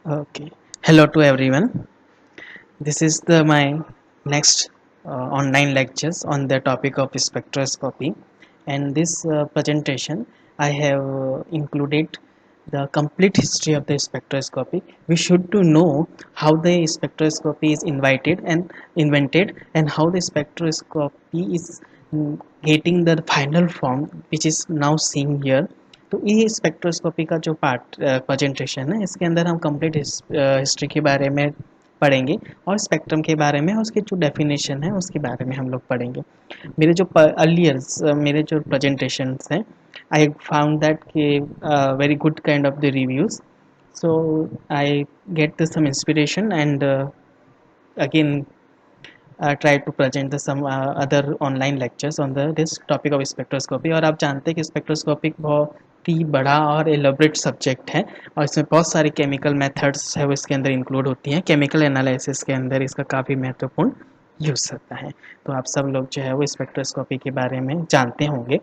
Okay. Hello to everyone. This is the my next online lectures on the topic of spectroscopy. And this presentation, I have included the complete history of the spectroscopy. We should to know how the spectroscopy is invented, and how the spectroscopy is getting the final form, which is now seen here. तो ये spectroscopy का जो part presentation है, इसके अंदर हम complete history के बारे में पढ़ेंगे, और स्पेक्ट्रम के बारे में, उसके जो डेफिनेशन है उसके बारे में हम लोग पढ़ेंगे। मेरे जो अर्लियर्स मेरे जो प्रेजेंटेशंस हैं, आई फाउंड दैट कि very good kind of the reviews, so I get the some inspiration, and again try to present the some other online lectures on the this topic of spectroscopy। और आप जानते हैं कि spectroscopy बहुत ही बड़ा और elaborate subject है, और इसमें बहुत सारी केमिकल मेथड्स है वो इसके अंदर इंक्लूड होती हैं। केमिकल एनालिसिस के अंदर इसका काफ़ी महत्वपूर्ण यूज़ होता है। तो आप सब लोग जो है वो स्पेक्ट्रोस्कोपी के बारे में जानते होंगे।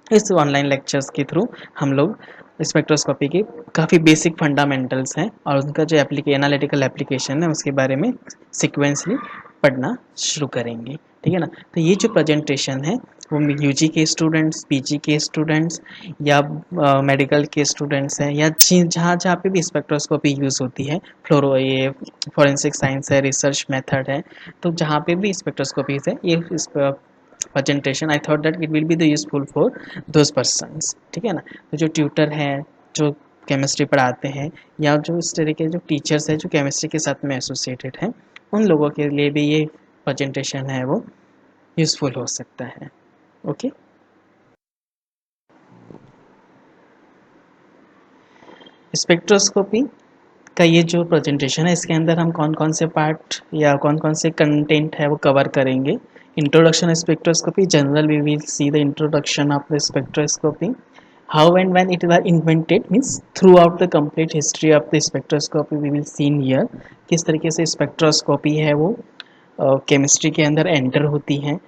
इस ऑनलाइन लेक्चर्स के थ्रू हम लोग स्पेक्ट्रोस्कोपी के काफ़ी बेसिक फंडामेंटल्स हैं, और उनका जो एनालिटिकल एप्लीकेशन है उसके बारे में सिक्वेंसली पढ़ना शुरू करेंगे। ठीक है ना। तो ये जो प्रेजेंटेशन है वो यूजी के स्टूडेंट्स, पीजी के स्टूडेंट्स, या मेडिकल के स्टूडेंट्स हैं, या जहाँ जहाँ पे भी स्पेक्ट्रोस्कोपी यूज़ होती है, फ्लोरो ये फॉरेंसिक साइंस है, रिसर्च मेथड है, तो जहाँ पे भी स्पेक्ट्रोस्कोपीज है, ये presentation I thought that it will be the useful for those persons। ठीक है ना। तो जो ट्यूटर हैं, जो केमिस्ट्री पढ़ाते हैं, या जो इस तरह के जो टीचर्स हैं जो केमिस्ट्री के साथ में एसोसिएटेड हैं, उन लोगों के लिए भी ये प्रेजेंटेशन है वो यूज़फुल हो सकता है। ओके। स्पेक्ट्रोस्कोपी का ये जो प्रेजेंटेशन है, इसके अंदर हम कौन कौन से पार्ट या कौन कौन से कंटेंट है वो कवर करेंगे। Introduction spectroscopy, general we will see the introduction of the spectroscopy, how and when it were invented, means throughout the complete history of the spectroscopy we will seen here. किस तरीके से spectroscopy है वो chemistry के अंदर enter होती है,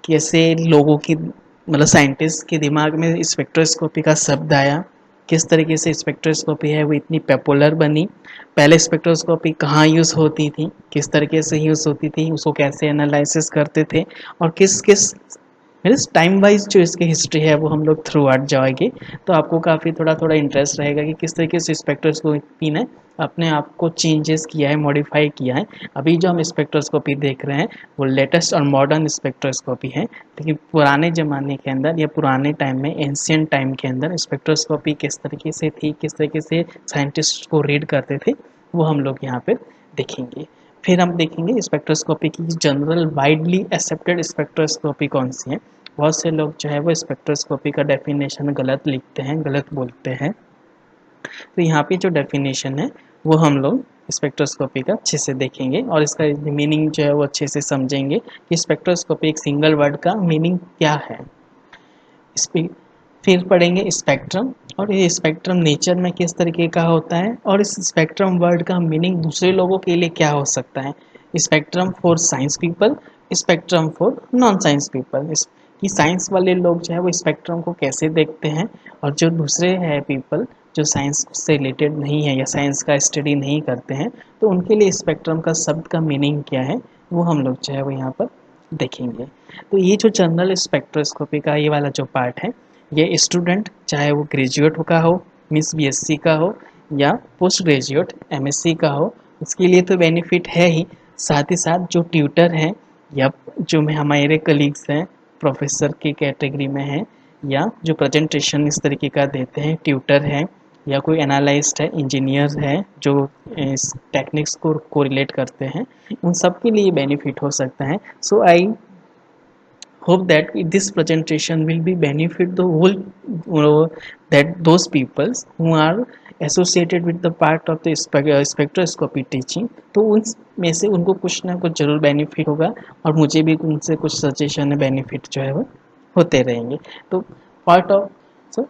कैसे लोगों की मतलब साइंटिस्ट के दिमाग में स्पेक्ट्रोस्कोपी का शब्द आया, किस तरीके से स्पेक्ट्रोस्कोपी है वो इतनी पॉपुलर बनी, पहले स्पेक्ट्रोस्कोपी कहाँ यूज़ होती थी, किस तरीके से यूज़ होती थी, उसको कैसे एनालिसिस करते थे, और किस किस मीन्स टाइम वाइज जो इसकी हिस्ट्री है वो हम लोग थ्रू आउट जाएंगे। तो आपको काफ़ी थोड़ा थोड़ा इंटरेस्ट रहेगा कि किस तरीके से स्पेक्ट्रोस्कोपी ने अपने आप को चेंजेस किया है, मॉडिफाई किया है। अभी जो हम स्पेक्ट्रोस्कोपी देख रहे हैं वो लेटेस्ट और मॉडर्न स्पेक्ट्रोस्कोपी है, लेकिन पुराने ज़माने के अंदर या पुराने टाइम में, एंशियंट टाइम के अंदर स्पेक्ट्रोस्कोपी किस तरीके से थी, किस तरीके से साइंटिस्ट को रीड करते थे, वो हम लोग यहाँ पर देखेंगे। फिर हम देखेंगे स्पेक्ट्रोस्कोपी की जनरल वाइडली एक्सेप्टेड स्पेक्ट्रोस्कोपी कौन सी है। बहुत से लोग जो है वो स्पेक्ट्रोस्कोपी का डेफिनेशन गलत लिखते हैं, गलत बोलते हैं। तो यहाँ पे जो डेफिनेशन है वो हम लोग स्पेक्ट्रोस्कोपी का अच्छे से देखेंगे, और इसका मीनिंग जो है वो अच्छे से समझेंगे कि स्पेक्ट्रोस्कोपी एक सिंगल वर्ड का मीनिंग क्या है। फिर पढ़ेंगे स्पेक्ट्रम, और ये स्पेक्ट्रम नेचर में किस तरीके का होता है, और इस स्पेक्ट्रम वर्ड का मीनिंग दूसरे लोगों के लिए क्या हो सकता है। Spectrum for science people, spectrum for non science people, कि साइंस वाले लोग जो है वो स्पेक्ट्रम को कैसे देखते हैं, और जो दूसरे हैं पीपल जो साइंस से रिलेटेड नहीं है या साइंस का स्टडी नहीं करते हैं, तो उनके लिए स्पेक्ट्रम का शब्द का मीनिंग क्या है वो हम लोग जो है वो यहाँ पर देखेंगे। तो ये जो जनरल स्पेक्ट्रोस्कोपी का ये वाला जो पार्ट है, ये स्टूडेंट चाहे वो ग्रेजुएट का हो, मीन्स बीएससी का हो, या पोस्ट ग्रेजुएट एमएससी का हो, उसके लिए तो बेनिफिट है ही। साथ ही साथ जो ट्यूटर हैं, या जो में हमारे कलीग्स हैं प्रोफेसर की कैटेगरी में हैं, या जो प्रेजेंटेशन इस तरीके का देते हैं, ट्यूटर हैं, या कोई एनालिस्ट है, इंजीनियर है जो इस टेक्निक्स को कोरिलेट करते हैं, उन सब के लिए बेनिफिट हो सकता है। So I hope that this presentation will be benefit the whole that those peoples who are associated with the part of the spectroscopy teaching। तो उनमें से उनको कुछ ना कुछ जरूर बेनिफिट होगा, और मुझे भी उनसे कुछ सजेशन बेनिफिट जो है वो होते रहेंगे। तो पार्ट ऑफ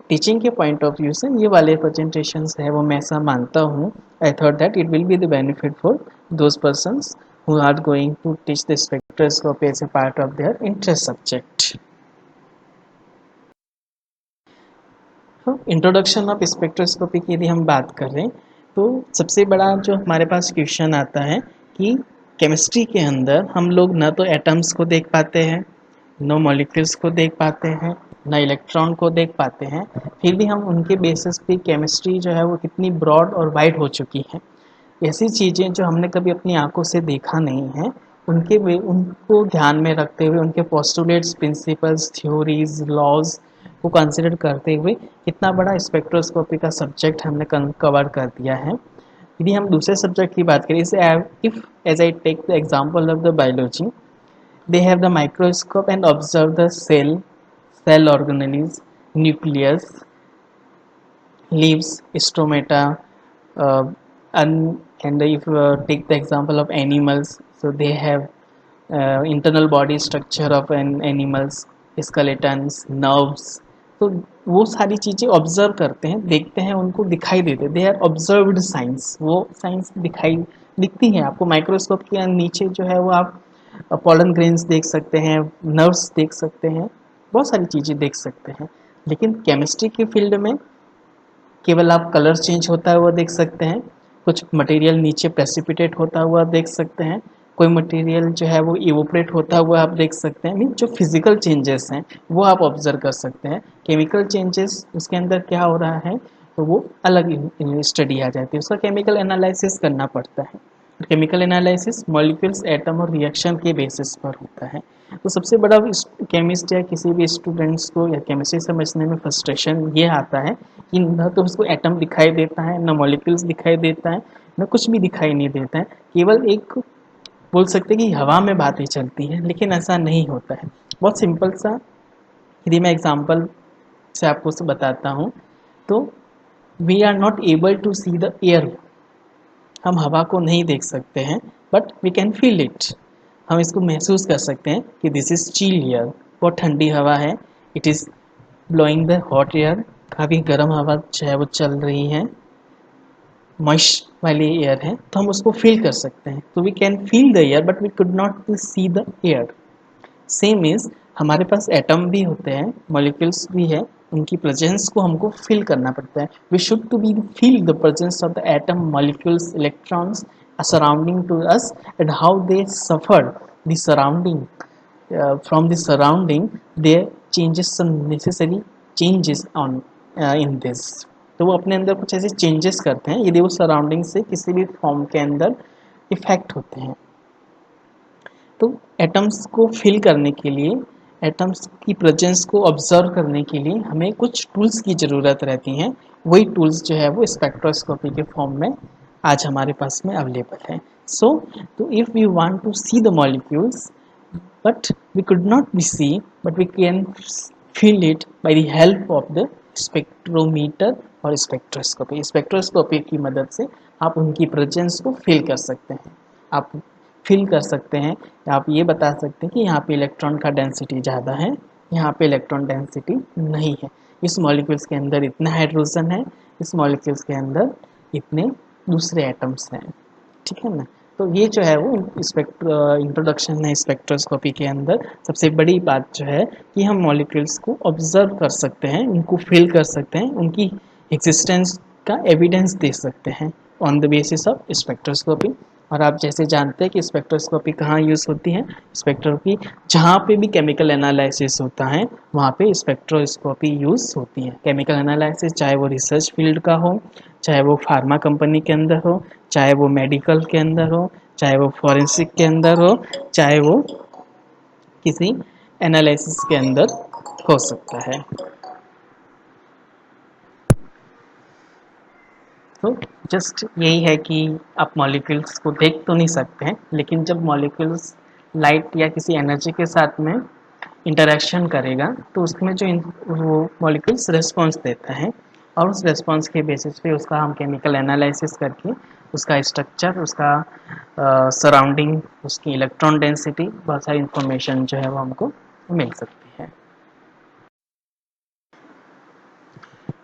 टीचिंग के पॉइंट ऑफ व्यू से ये वाले प्रेजेंटेशंस है वो मैं ऐसा मानता हूँ। I thought that it will be the benefit for those persons who are going to teach the spectroscopy as a part of their interest subject। Introduction of spectroscopy की यदि हम बात करें, तो सबसे बड़ा जो हमारे पास क्वेश्चन आता है कि केमिस्ट्री के अंदर हम लोग ना तो एटम्स को देख पाते हैं, न मॉलिक्यूल्स को देख पाते हैं, न इलेक्ट्रॉन को देख पाते हैं, फिर भी हम उनके बेसिस पे केमिस्ट्री जो है वो कितनी ब्रॉड और वाइड हो चुकी है। ऐसी चीज़ें जो हमने कभी अपनी आंखों से देखा नहीं है, उनको ध्यान में रखते हुए उनके पोस्टुलेट्स, प्रिंसिपल्स, थ्योरीज, लॉज को कंसिडर करते हुए कितना बड़ा स्पेक्ट्रोस्कोपी का सब्जेक्ट हमने कवर कर दिया है। यदि हम दूसरे सब्जेक्ट की बात करें, इसे if as I take the example of the biology, they have the microscope and observe the cell organelles, nucleus, leaves, stomata, uh, and if take the example of animals, so they have internal body structure of an animals, skeletons, nerves. तो वो सारी चीज़ें observe करते हैं, देखते हैं, उनको दिखाई देते, दे आर ऑब्जर्व्ड साइंस, वो साइंस दिखती हैं आपको। माइक्रोस्कोप के नीचे जो है वो आप पॉलन ग्रेन्स देख सकते हैं, नर्व्स देख सकते हैं, बहुत सारी चीज़ें देख सकते हैं। लेकिन केमिस्ट्री के फील्ड में केवल आप कलर चेंज होता हुआ देख सकते हैं, कुछ मटेरियल नीचे प्रेसिपिटेट होता हुआ देख सकते हैं, कोई मटेरियल जो है वो इवोपरेट होता हुआ आप देख सकते हैं। मीन जो फिजिकल चेंजेस हैं वो आप ऑब्जर्व कर सकते हैं। केमिकल चेंजेस उसके अंदर क्या हो रहा है तो वो अलग स्टडी आ जाती है, उसका केमिकल एनालिसिस करना पड़ता है। केमिकल एनालिसिस मॉलिक्यूल्स, एटम और रिएक्शन के बेसिस पर होता है। तो सबसे बड़ा केमिस्ट या किसी भी स्टूडेंट्स को या केमिस्ट्री समझने में फ्रस्ट्रेशन ये आता है कि न तो उसको एटम दिखाई देता है, न मॉलिक्यूल्स दिखाई देता है, न कुछ भी दिखाई नहीं देता है। केवल एक बोल सकते हैं कि हवा में बातें चलती हैं, लेकिन ऐसा नहीं होता है। बहुत सिंपल सा यदि मैं एग्जांपल से आपको बताता हूँ तो we are not able to see the air. हम हवा को नहीं देख सकते हैं, but we can feel it. हम इसको महसूस कर सकते हैं कि दिस इज चिल एयर, बहुत ठंडी हवा है। It is blowing the hot air, काफ़ी गर्म हवा जो है वो चल रही है, मॉइस्ट वाली एयर है, तो हम उसको फील कर सकते हैं। तो we can feel the air but we could not see the air. Same is हमारे पास एटम भी होते हैं, मॉलिक्यूल्स भी है, उनकी प्रेजेंस को हमको फील करना पड़ता है। We should to be feel the presence of the atom, molecules, electrons surrounding to us and how they suffer the surrounding from the surrounding, there changes some necessary changes on in this। तो वो अपने अंदर कुछ ऐसे changes करते हैं यदि वो सराउंडिंग से किसी भी फॉर्म के अंदर इफेक्ट होते हैं। तो एटम्स को फिल करने के लिए, एटम्स की प्रेजेंस को ऑब्जर्व करने के लिए हमें कुछ टूल्स की ज़रूरत रहती हैं। वही टूल्स जो है वो स्पेक्ट्रोस्कोपी के फॉर्म में आज हमारे पास में अवेलेबल है। सो तो if we want to see the molecules but we could not be see, but we can feel it by the help of the spectrometer और स्पेक्ट्रोस्कोपी। स्पेक्ट्रोस्कोपी की मदद से आप उनकी प्रेजेंस को फील कर सकते हैं। आप फील कर सकते हैं, आप ये बता सकते हैं कि यहाँ पे इलेक्ट्रॉन का डेंसिटी ज़्यादा है, यहाँ पे इलेक्ट्रॉन डेंसिटी नहीं है, इस मॉलिक्यूल्स के अंदर इतना हाइड्रोजन है, इस मॉलिक्यूल्स के अंदर इतने दूसरे एटम्स हैं। ठीक है ना। तो ये जो है वो इंट्रोडक्शन है स्पेक्ट्रोस्कोपी के अंदर। सबसे बड़ी बात जो है कि हम मॉलिक्यूल्स को ऑब्जर्व कर सकते हैं, उनको फील कर सकते हैं, उनकी एग्जिस्टेंस का एविडेंस दे सकते हैं on the basis of spectroscopy. और आप जैसे जानते हैं कि स्पेक्ट्रोस्कोपी कहाँ यूज़ होती है, स्पेक्ट्रोस्कोपी जहाँ पे भी केमिकल एनालिसिस होता है वहाँ पे स्पेक्ट्रोस्कोपी यूज़ होती है। केमिकल एनालिसिस चाहे वो रिसर्च फील्ड का हो, चाहे वो फार्मा कंपनी के अंदर हो, चाहे वो मेडिकल के अंदर हो, चाहे वो फॉरेंसिक के अंदर हो, चाहे वो किसी एनालिसिस के अंदर हो सकता है। तो जस्ट यही है कि आप मॉलिक्यूल्स को देख तो नहीं सकते हैं, लेकिन जब मॉलिक्यूल्स लाइट या किसी एनर्जी के साथ में इंटरेक्शन करेगा तो उसमें जो वो मॉलिक्यूल्स रिस्पॉन्स देता है, और उस रिस्पॉन्स के बेसिस पे उसका हम केमिकल एनालिसिस करके उसका स्ट्रक्चर, उसका सराउंडिंग, उसकी इलेक्ट्रॉन डेंसिटी, बहुत सारी इंफॉर्मेशन जो है वो हमको मिल सकती है।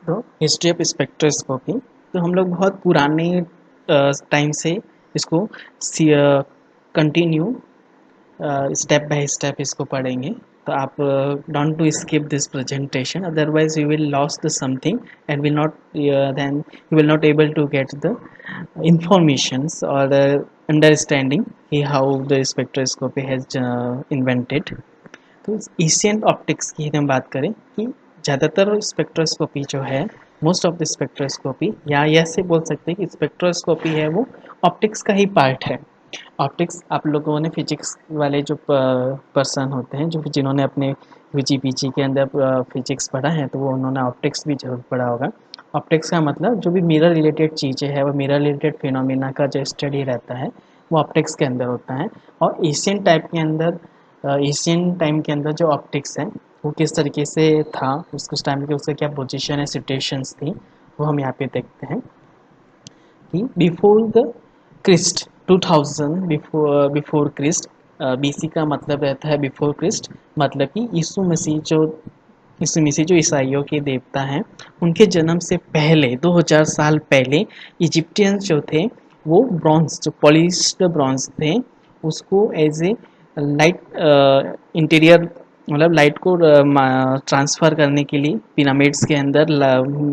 तो हिस्ट्री ऑफ स्पेक्ट्रोस्कोपी, तो हम लोग बहुत पुराने टाइम से इसको कंटिन्यू स्टेप बाय स्टेप इसको पढ़ेंगे। तो आप don't to skip this presentation, otherwise you will loss the something and will not then you will not able to get the informations or understanding कि how the spectroscopy has invented। तो ancient optics की हम बात करें कि ज़्यादातर spectroscopy जो है, मोस्ट ऑफ द स्पेक्ट्रोस्कोपी, या ऐसे बोल सकते हैं कि स्पेक्ट्रोस्कोपी है वो ऑप्टिक्स का ही पार्ट है। ऑप्टिक्स आप लोगों ने फिजिक्स वाले जो पर्सन होते हैं, जो जिन्होंने अपने वीजी के अंदर फिजिक्स पढ़ा है, तो वो उन्होंने ऑप्टिक्स भी जरूर पढ़ा होगा। ऑप्टिक्स का मतलब जो भी मिरर रिलेटेड चीज़ें हैं, वो मिरर रिलेटेड फिनोमिना का जो स्टडी रहता है वो ऑप्टिक्स के अंदर होता है। और एशियन टाइप के अंदर, एशियन टाइम के अंदर जो ऑप्टिक्स है वो किस तरीके से था, उस टाइम के उसका क्या पोजीशन है, सिचुएशंस थी, वो हम यहाँ पे देखते हैं कि before the Christ 2000, before Christ, BC का मतलब रहता है बिफोर क्रिस्ट, मतलब कि यीशु मसीह जो ईसाइयों के देवता हैं, उनके जन्म से पहले 2000 साल पहले इजिप्टियंस जो थे वो ब्रॉन्ज, जो पॉलिश्ड ब्रॉन्ज थे, उसको एज ए लाइट इंटीरियर, मतलब लाइट को ट्रांसफ़र करने के लिए पिरामिड्स के अंदर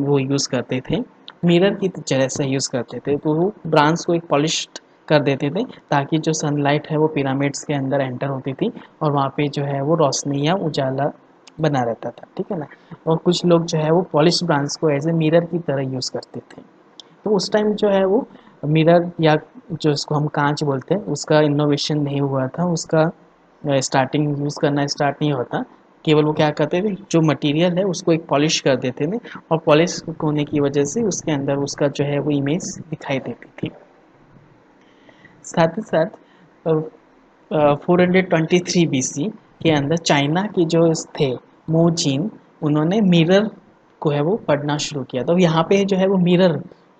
वो यूज़ करते थे, मिरर की तरह से यूज़ करते थे। तो वो ब्रॉन्ज को एक पॉलिश्ड कर देते थे ताकि जो सनलाइट है वो पिरामिड्स के अंदर एंटर होती थी और वहाँ पे जो है वो रोशनी या उजाला बना रहता था, ठीक है ना। और कुछ लोग जो है वो पॉलिश ब्रॉन्ज को एज ए मिरर की तरह यूज़ करते थे। तो उस टाइम जो है वो मिरर, या जो इसको हम कांच बोलते हैं, उसका इनोवेशन नहीं हुआ था, उसका स्टार्टिंग यूज़ करना स्टार्ट नहीं होता। केवल वो क्या करते थे, जो मटेरियल है उसको एक पॉलिश कर देते थे, और पॉलिश होने की वजह से उसके अंदर उसका जो है वो इमेज दिखाई देती थी। साथ ही साथ 423 बीसी के अंदर चाइना के जो थे मो जिन, उन्होंने मिरर को है वो पढ़ना शुरू किया। तो यहाँ पे जो है वो मिरर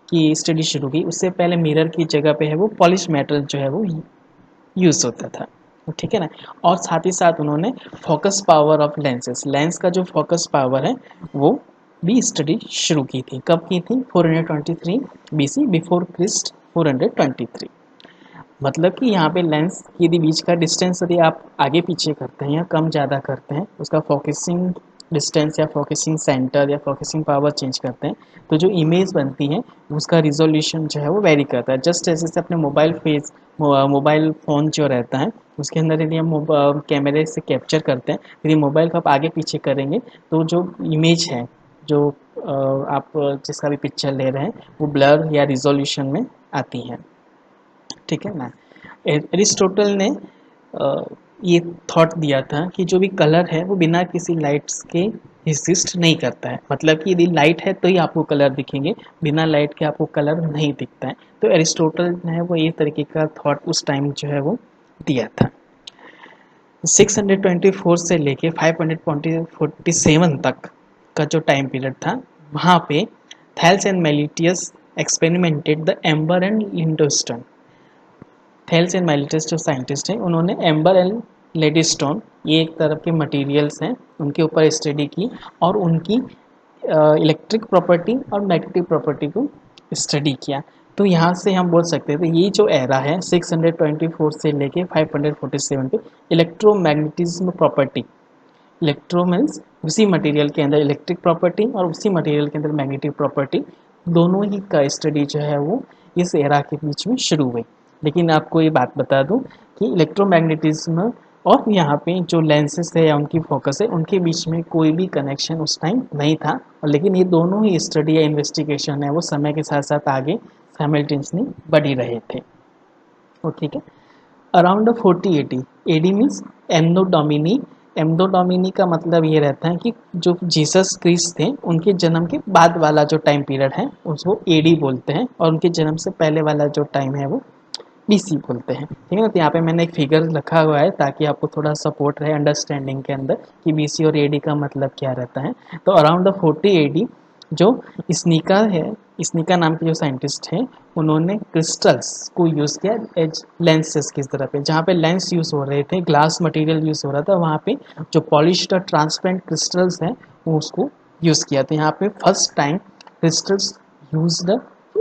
की स्टडी शुरू की। उससे पहले मिरर की जगह पे है वो पॉलिश मेटल जो है वो यूज़ होता था, ठीक है ना। और साथ ही साथ उन्होंने focus power of lenses, lens का जो फोकस पावर है वो भी स्टडी शुरू की थी। कब की थी? 423 बीसी, बिफोर क्रिस्ट 423। मतलब कि यहाँ पे लेंस की यदि बीच का डिस्टेंस यदि आप आगे पीछे करते हैं या कम ज़्यादा करते हैं, उसका फोकसिंग डिस्टेंस या फोकसिंग सेंटर या फोकसिंग पावर चेंज करते हैं, तो जो इमेज बनती है उसका रिजोल्यूशन जो है वो वेरी करता है। जस्ट जैसे से अपने मोबाइल फ़ोन जो रहता है उसके अंदर यदि हम कैमरे से कैप्चर करते हैं, यदि मोबाइल को आप आगे पीछे करेंगे तो जो इमेज है, जो आप जिसका भी पिक्चर ले रहे हैं, वो ब्लर या रिजोल्यूशन में आती है, ठीक है ना। एरिस्टोटल ने ये थॉट दिया था कि जो भी कलर है वो बिना किसी लाइट्स के एग्जिस्ट नहीं करता है। मतलब कि यदि लाइट है तो ही आपको कलर दिखेंगे, बिना लाइट के आपको कलर नहीं दिखता है। तो एरिस्टोटल ने वो ये तरीके का थॉट उस टाइम जो है वो दिया था। 624 से लेके 547 तक का जो टाइम पीरियड था, वहाँ पे Thales and Miletus experimented the amber and lodestone. Thales and Miletus जो साइंटिस्ट हैं, उन्होंने एम्बर एंड लेडीस्टोन, ये एक तरह के मटेरियल्स हैं, उनके ऊपर स्टडी की और उनकी इलेक्ट्रिक प्रॉपर्टी और मैग्नेटिक प्रॉपर्टी को स्टडी किया। तो यहाँ से हम बोल सकते थे ये जो एरा है 624 से लेके 547 पे, इलेक्ट्रोमैग्नेटिज्म प्रॉपर्टी, इलेक्ट्रो मीन्स उसी मटेरियल के अंदर इलेक्ट्रिक प्रॉपर्टी और उसी मटेरियल के अंदर मैग्नेटिक प्रॉपर्टी, दोनों ही का स्टडी जो है वो इस एरा के बीच में शुरू हुई। लेकिन आपको ये बात बता दूं कि इलेक्ट्रोमैग्नेटिज्म और यहाँ पे जो लेंसेज है या उनकी फोकस है, उनके बीच में कोई भी कनेक्शन उस टाइम नहीं था। और लेकिन ये दोनों ही स्टडी या इन्वेस्टिगेशन है वो समय के साथ साथ आगे साइमल्टेनियसली बढ़ ही रहे थे। ठीक है। Around 4080 AD means anno domini. Anno domini का मतलब ये रहता है कि जो जीसस क्रिस्ट थे उनके जन्म के बाद वाला जो टाइम पीरियड है उसको एडी बोलते हैं, और उनके जन्म से पहले वाला जो टाइम है वो बीसी बोलते हैं, ठीक है ना। तो यहाँ पे मैंने एक फिगर रखा हुआ है ताकि आपको थोड़ा सपोर्ट रहे अंडरस्टैंडिंग के अंदर कि बीसी और एडी का मतलब क्या रहता है। तो अराउंड 40 एडी जो स्नीका है, स्नीका नाम के जो साइंटिस्ट हैं, उन्होंने क्रिस्टल्स को यूज़ किया एज लेंसेज की तरह पे। जहाँ पे लेंस यूज़ हो रहे थे, ग्लास मटेरियल यूज़ हो रहा था, वहाँ पे जो पॉलिश्ड और ट्रांसपेरेंट क्रिस्टल्स हैं वो उसको यूज़ किया। तो यहाँ पे first time crystals used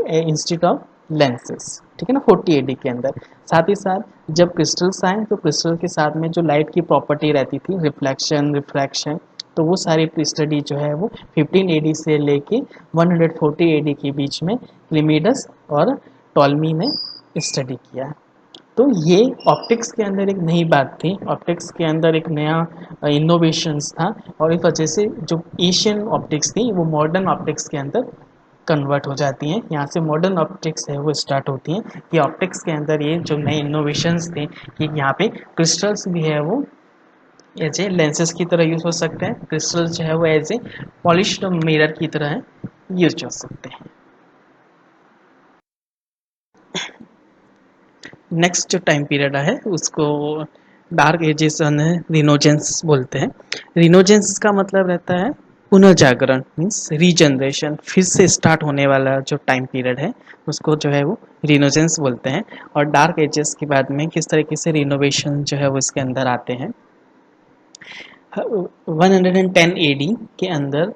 instead of lenses, ठीक है ना, 40 एडी के अंदर। साथ ही साथ जब क्रिस्टल्स आए तो क्रिस्टल के साथ में जो लाइट की प्रॉपर्टी रहती थी, रिफ्लेक्शन, रिफ्रैक्शन, तो वो सारी स्टडी जो है वो 15 एडी से लेके 140 एडी के बीच में क्लीमिडस और टॉलमी ने स्टडी किया। तो ये ऑप्टिक्स के अंदर एक नई बात थी, ऑप्टिक्स के अंदर एक नया इनोवेशंस था, और इस वजह से जो एशियन ऑप्टिक्स थी वो मॉडर्न ऑप्टिक्स के अंदर कन्वर्ट हो जाती हैं। यहाँ से मॉडर्न ऑप्टिक्स है वो स्टार्ट होती हैं कि ऑप्टिक्स के अंदर ये जो नए इनोवेशंस थे कि यहाँ पे क्रिस्टल्स भी है वो एज ए लेंसेज की तरह यूज हो सकते हैं, क्रिस्टल्स जो है वो एज ए पॉलिश्ड मिरर की तरह यूज हो सकते हैं। नेक्स्ट जो टाइम पीरियड है उसको डार्क एजेस रिनोजेंस बोलते हैं। रिनोजेंस का मतलब रहता है पुनर्जागरण, मीन्स रीजनरेशन, फिर से स्टार्ट होने वाला जो टाइम पीरियड है उसको जो है वो रिनोजेंस बोलते हैं। और डार्क एजेस के बाद में किस तरीके से रिनोवेशन जो है वो इसके अंदर आते हैं। 110 एडी के अंदर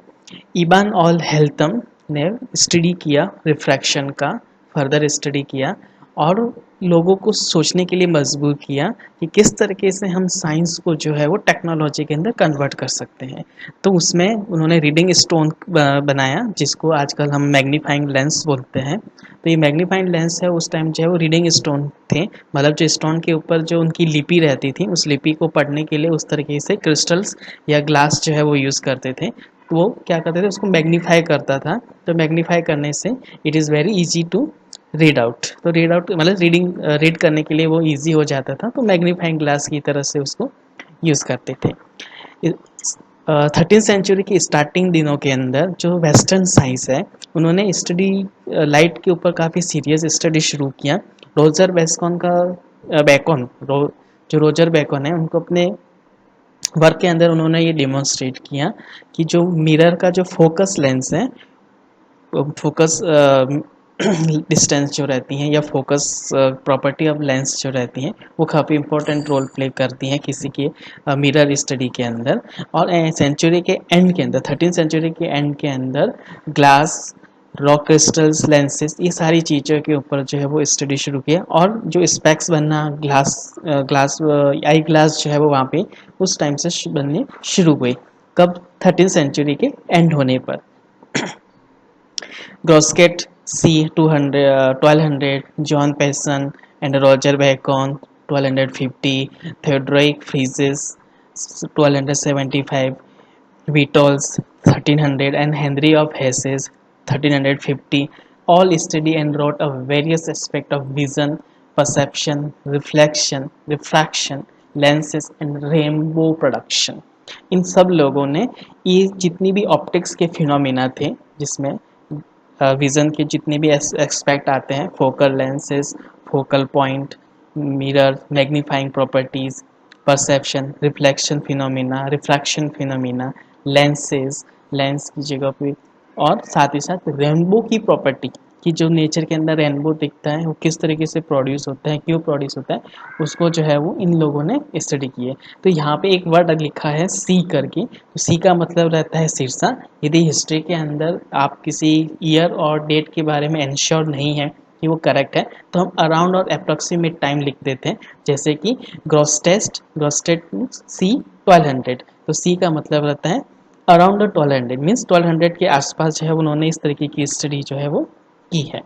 इबान ऑल हेल्थम ने स्टडी किया रिफ्रैक्शन का, फर्दर स्टडी किया और लोगों को सोचने के लिए मजबूर किया कि किस तरीके से हम साइंस को जो है वो टेक्नोलॉजी के अंदर कन्वर्ट कर सकते हैं। तो उसमें उन्होंने रीडिंग स्टोन बनाया जिसको आजकल हम मैग्नीफाइंग लेंस बोलते हैं। तो ये मैग्नीफाइंग लेंस है, उस टाइम जो है वो रीडिंग स्टोन थे, मतलब जो स्टोन के ऊपर जो उनकी लिपि रहती थी उस लिपि को पढ़ने के लिए उस तरीके से क्रिस्टल्स या ग्लास जो है वो यूज़ करते थे। तो वो क्या करते थे, उसको मैग्नीफाई करता था। तो मैग्नीफाई करने से it is very easy to read out, तो रीड आउट मतलब रीड करने के लिए वो इजी हो जाता था, तो मैग्नीफाइंग ग्लास की तरह से उसको यूज़ करते थे। 13th सेंचुरी की स्टार्टिंग दिनों के अंदर जो वेस्टर्न साइंस है उन्होंने स्टडी लाइट के ऊपर काफ़ी सीरियस स्टडी शुरू किया। रोजर बेकन का जो रोजर बेकन है उनको अपने वर्क के अंदर उन्होंने ये डेमोन्स्ट्रेट किया कि जो मिरर का जो फोकस लेंस है, फोकस डिस्टेंस जो रहती हैं या फोकस प्रॉपर्टी ऑफ लेंस जो रहती हैं वो काफ़ी इंपॉर्टेंट रोल प्ले करती हैं किसी के मिरर स्टडी के अंदर। और सेंचुरी के एंड के अंदर 13th सेंचुरी के एंड के अंदर ग्लास, रॉक क्रिस्टल्स, लेंसेज, ये सारी चीज़ों के ऊपर जो है वो स्टडी शुरू किया। और जो स्पेक्स बनना, ग्लास आई ग्लास जो है वो वहाँ पे उस टाइम से बनने शुरू हुए। कब? 13th सेंचुरी के एंड होने पर। Grosset c. 1200, John Payson and Roger Bacon 1250, Theodoric Friese 1275, Vitals 1300 and Henry of Hesse 1350 all study and wrote of various aspects of vision, perception, reflection, refraction, lenses and rainbow production। इन सब लोगों ने ये जितनी भी optics के phenomena थे जिसमें vision के जितने भी एक्सपेक्ट आते हैं, focal lenses, focal point, mirror, magnifying properties, perception, reflection phenomena, refraction phenomena, lenses, lens की जगह पे, और साथ ही साथ रेनबो की प्रॉपर्टी कि जो नेचर के अंदर रेनबो दिखता है वो किस तरीके से प्रोड्यूस होता है, क्यों प्रोड्यूस होता है, उसको जो है वो इन लोगों ने स्टडी की है। तो यहाँ पे एक वर्ड लिखा है सी करके, तो सी का मतलब रहता है शीर्षा। यदि हिस्ट्री के अंदर आप किसी ईयर और डेट के बारे में इंश्योर नहीं है कि वो करेक्ट है तो हम अराउंड और अप्रोक्सीमेट टाइम लिख देते हैं, जैसे कि ग्रोस्टेट सी 1200, तो सी का मतलब रहता है अराउंड 1200, मीन्स 1200 के आसपास जो है उन्होंने इस तरीके की स्टडी जो है वो की है।